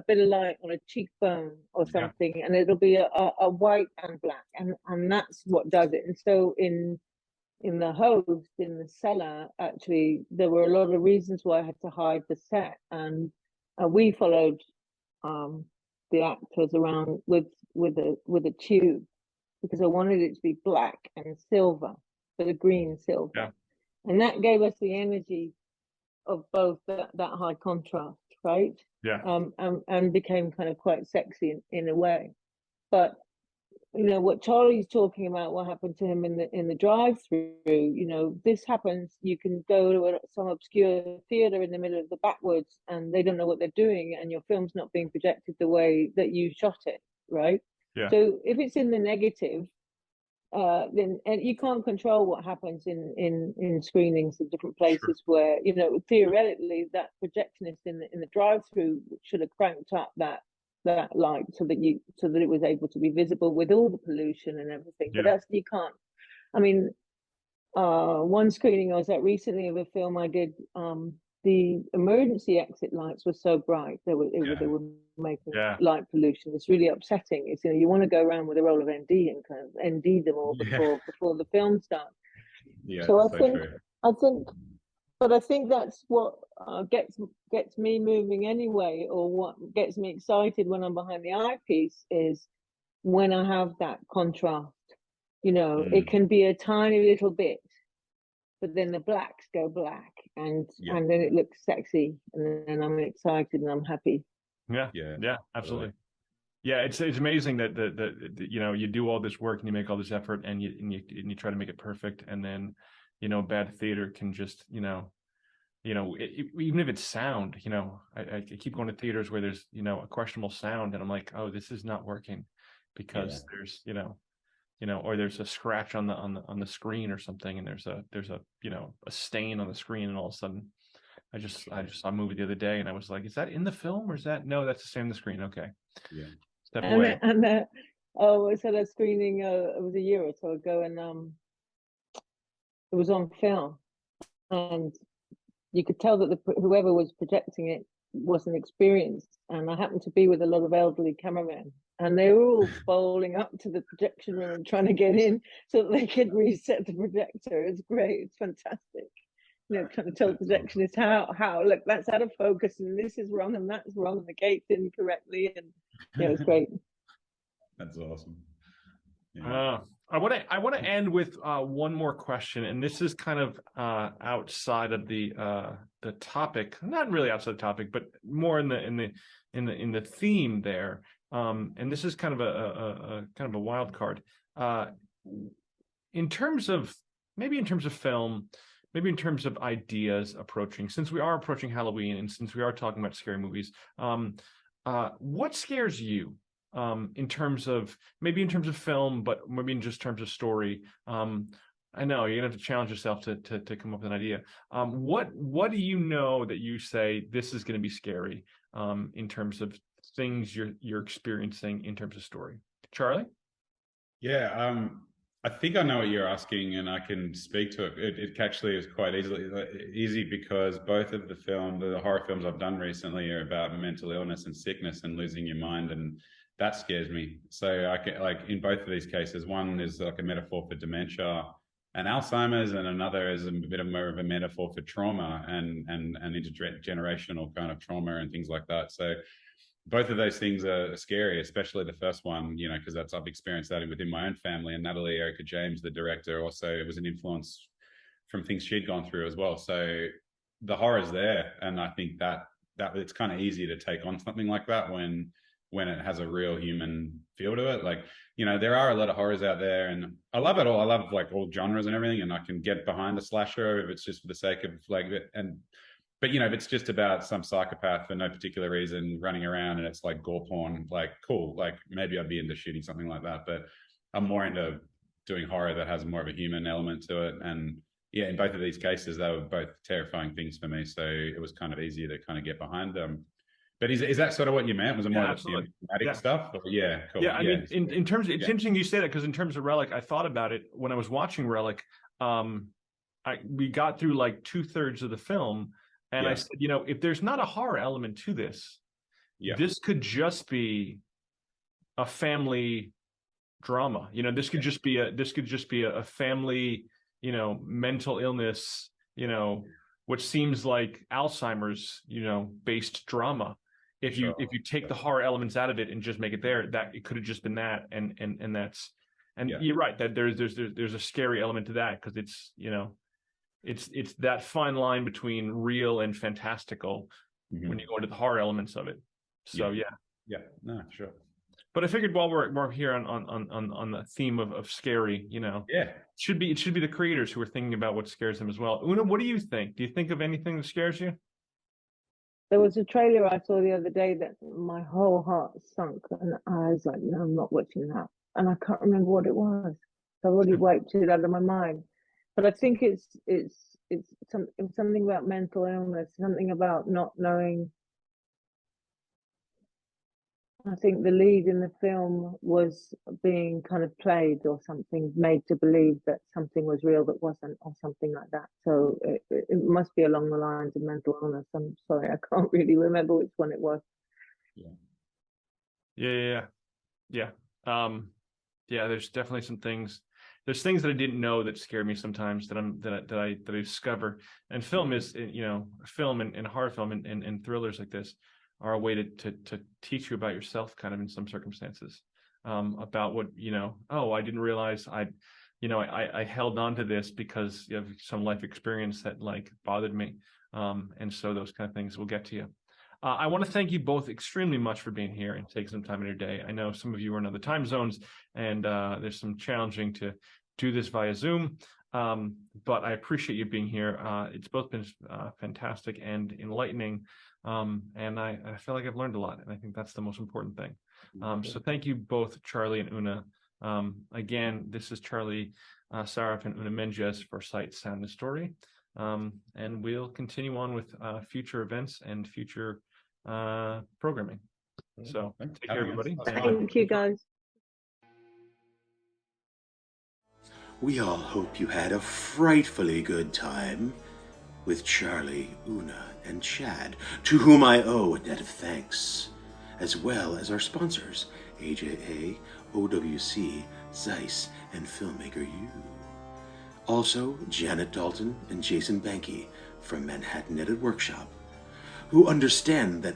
bit of light on a cheekbone or something, and it'll be a white and black, and that's what does it. And so in the host, in the cellar, actually there were a lot of reasons why I had to hide the set, and we followed the actors around with a tube, because I wanted it to be black and silver, but a green silver, and that gave us the energy of both that high contrast, right? And became kind of quite sexy in a way. But you know what Charlie's talking about, what happened to him in the drive-through, you know, this happens. You can go to some obscure theater in the middle of the backwoods and they don't know what they're doing, and your film's not being projected the way that you shot it, right? So if it's in the negative, then and you can't control what happens in screenings in different Sure. places where, you know, theoretically that projectionist in the drive-through should have cranked up that light so that it was able to be visible with all the pollution and everything. Yeah. But that's, you can't. I mean, one screening I was at recently of a film I did, the emergency exit lights were so bright they were making light pollution. It's really upsetting. It's, you know, you want to go around with a roll of ND and kind of ND them all before the film starts. Yeah, so I think that's what gets me moving anyway, or what gets me excited when I'm behind the eyepiece is when I have that contrast. You know, it can be a tiny little bit, but then the blacks go black, and then it looks sexy, and then I'm excited and I'm happy. Yeah, absolutely. Yeah, it's amazing that you know, you do all this work and you make all this effort and you try to make it perfect, and then, you know, bad theater can just, you know, even if it's sound, you know, I keep going to theaters where there's, you know, a questionable sound, and I'm like, oh, this is not working because there's, you know, or there's a scratch on the screen or something, and there's a you know, a stain on the screen, and all of a sudden I just saw a movie the other day and I was like, is that in the film or is that, no, that's the same on the screen. Okay. Step away. I saw that screening, it was a year or so ago, and it was on film, and you could tell that whoever was projecting it wasn't experienced, and I happened to be with a lot of elderly cameramen, and they were all bowling up to the projection room and trying to get in so that they could reset the projector. It's great. It's fantastic. You know, trying to tell the projectionist how look, that's out of focus, and this is wrong, and that's wrong, and the gate's incorrectly, and yeah, it's great. That's awesome. I want to end with one more question, and this is kind of outside of the topic, not really outside the topic, but more in the theme there. And this is kind of a wild card. In terms of film, maybe in terms of ideas approaching, since we are approaching Halloween and since we are talking about scary movies, what scares you? In terms of film, but maybe in just terms of story. I know you're gonna have to challenge yourself to come up with an idea. What do you know that you say this is going to be scary in terms of things you're experiencing in terms of story? Charlie? Yeah, I think I know what you're asking, and I can speak to it. It actually is quite easy because both of the horror films I've done recently are about mental illness and sickness and losing your mind, and that scares me. So I can, like, in both of these cases, one is like a metaphor for dementia and Alzheimer's, and another is a bit more of a metaphor for trauma and intergenerational kind of trauma and things like that. So both of those things are scary, especially the first one, you know, because I've experienced that within my own family. And Natalie Erica James, the director, also, it was an influence from things she'd gone through as well. So the horror's there, and I think that it's kind of easy to take on something like that when it has a real human feel to it. Like, you know, there are a lot of horrors out there, and I love it all. I love like all genres and everything, and I can get behind a slasher if it's just for the sake of like it. But you know, if it's just about some psychopath for no particular reason running around and it's like gore porn, like cool, like maybe I'd be into shooting something like that. But I'm more into doing horror that has more of a human element to it. And yeah, in both of these cases, they were both terrifying things for me. So it was kind of easier to kind of get behind them. But is that sort of what you meant? Was it more of the thematic stuff? Or, yeah, cool. Yeah, I mean, in terms of, it's interesting you say that, because in terms of Relic, I thought about it when I was watching Relic. We got through like 2/3 of the film, and I said, you know, if there's not a horror element to this, this could just be a family drama. You know, this could just be a family, you know, mental illness, you know, which seems like Alzheimer's, you know, based drama. If you take the horror elements out of it and just make it there, that it could have just been that, and that's, and you're right that there's a scary element to that, because it's, you know, it's that fine line between real and fantastical when you go into the horror elements of it. So no, sure. But I figured while we're here on the theme of scary, you know, it should be the creators who are thinking about what scares them as well. Oona, what do you think? Do you think of anything that scares you? There was a trailer I saw the other day that my whole heart sunk, and I was like, no, I'm not watching that. And I can't remember what it was. I've already wiped it out of my mind. But I think it's something about mental illness, something about not knowing. I think the lead in the film was being kind of played or something, made to believe that something was real that wasn't, or something like that. So it must be along the lines of mental illness. I'm sorry, I can't really remember which one it was. Yeah. There's definitely some things. There's things that I didn't know that scare me sometimes that I discover. And film is, film and horror film and thrillers like this are a way to teach you about yourself, kind of in some circumstances, about what, oh, I didn't realize I held on to this because of some life experience that like bothered me. And so those kind of things will get to you. I want to thank you both extremely much for being here and taking some time in your day. I know some of you are in other time zones, and there's some challenging to do this via Zoom, but I appreciate you being here. It's both been fantastic and enlightening, and I feel like I've learned a lot, and I think that's the most important thing. So thank you both, Charlie and Oona. Again, this is Charlie Sarroff and Oona Menges for Sight, Sound, and Story. And we'll continue on with future events and future programming. So take care, everybody. Thank you, guys. We all hope you had a frightfully good time with Charlie, Oona, and Chad, to whom I owe a debt of thanks, as well as our sponsors, AJA, OWC, Zeiss, and Filmmaker U. Also, Janet Dalton and Jason Banky from Manhattan Edit Workshop, who understand that my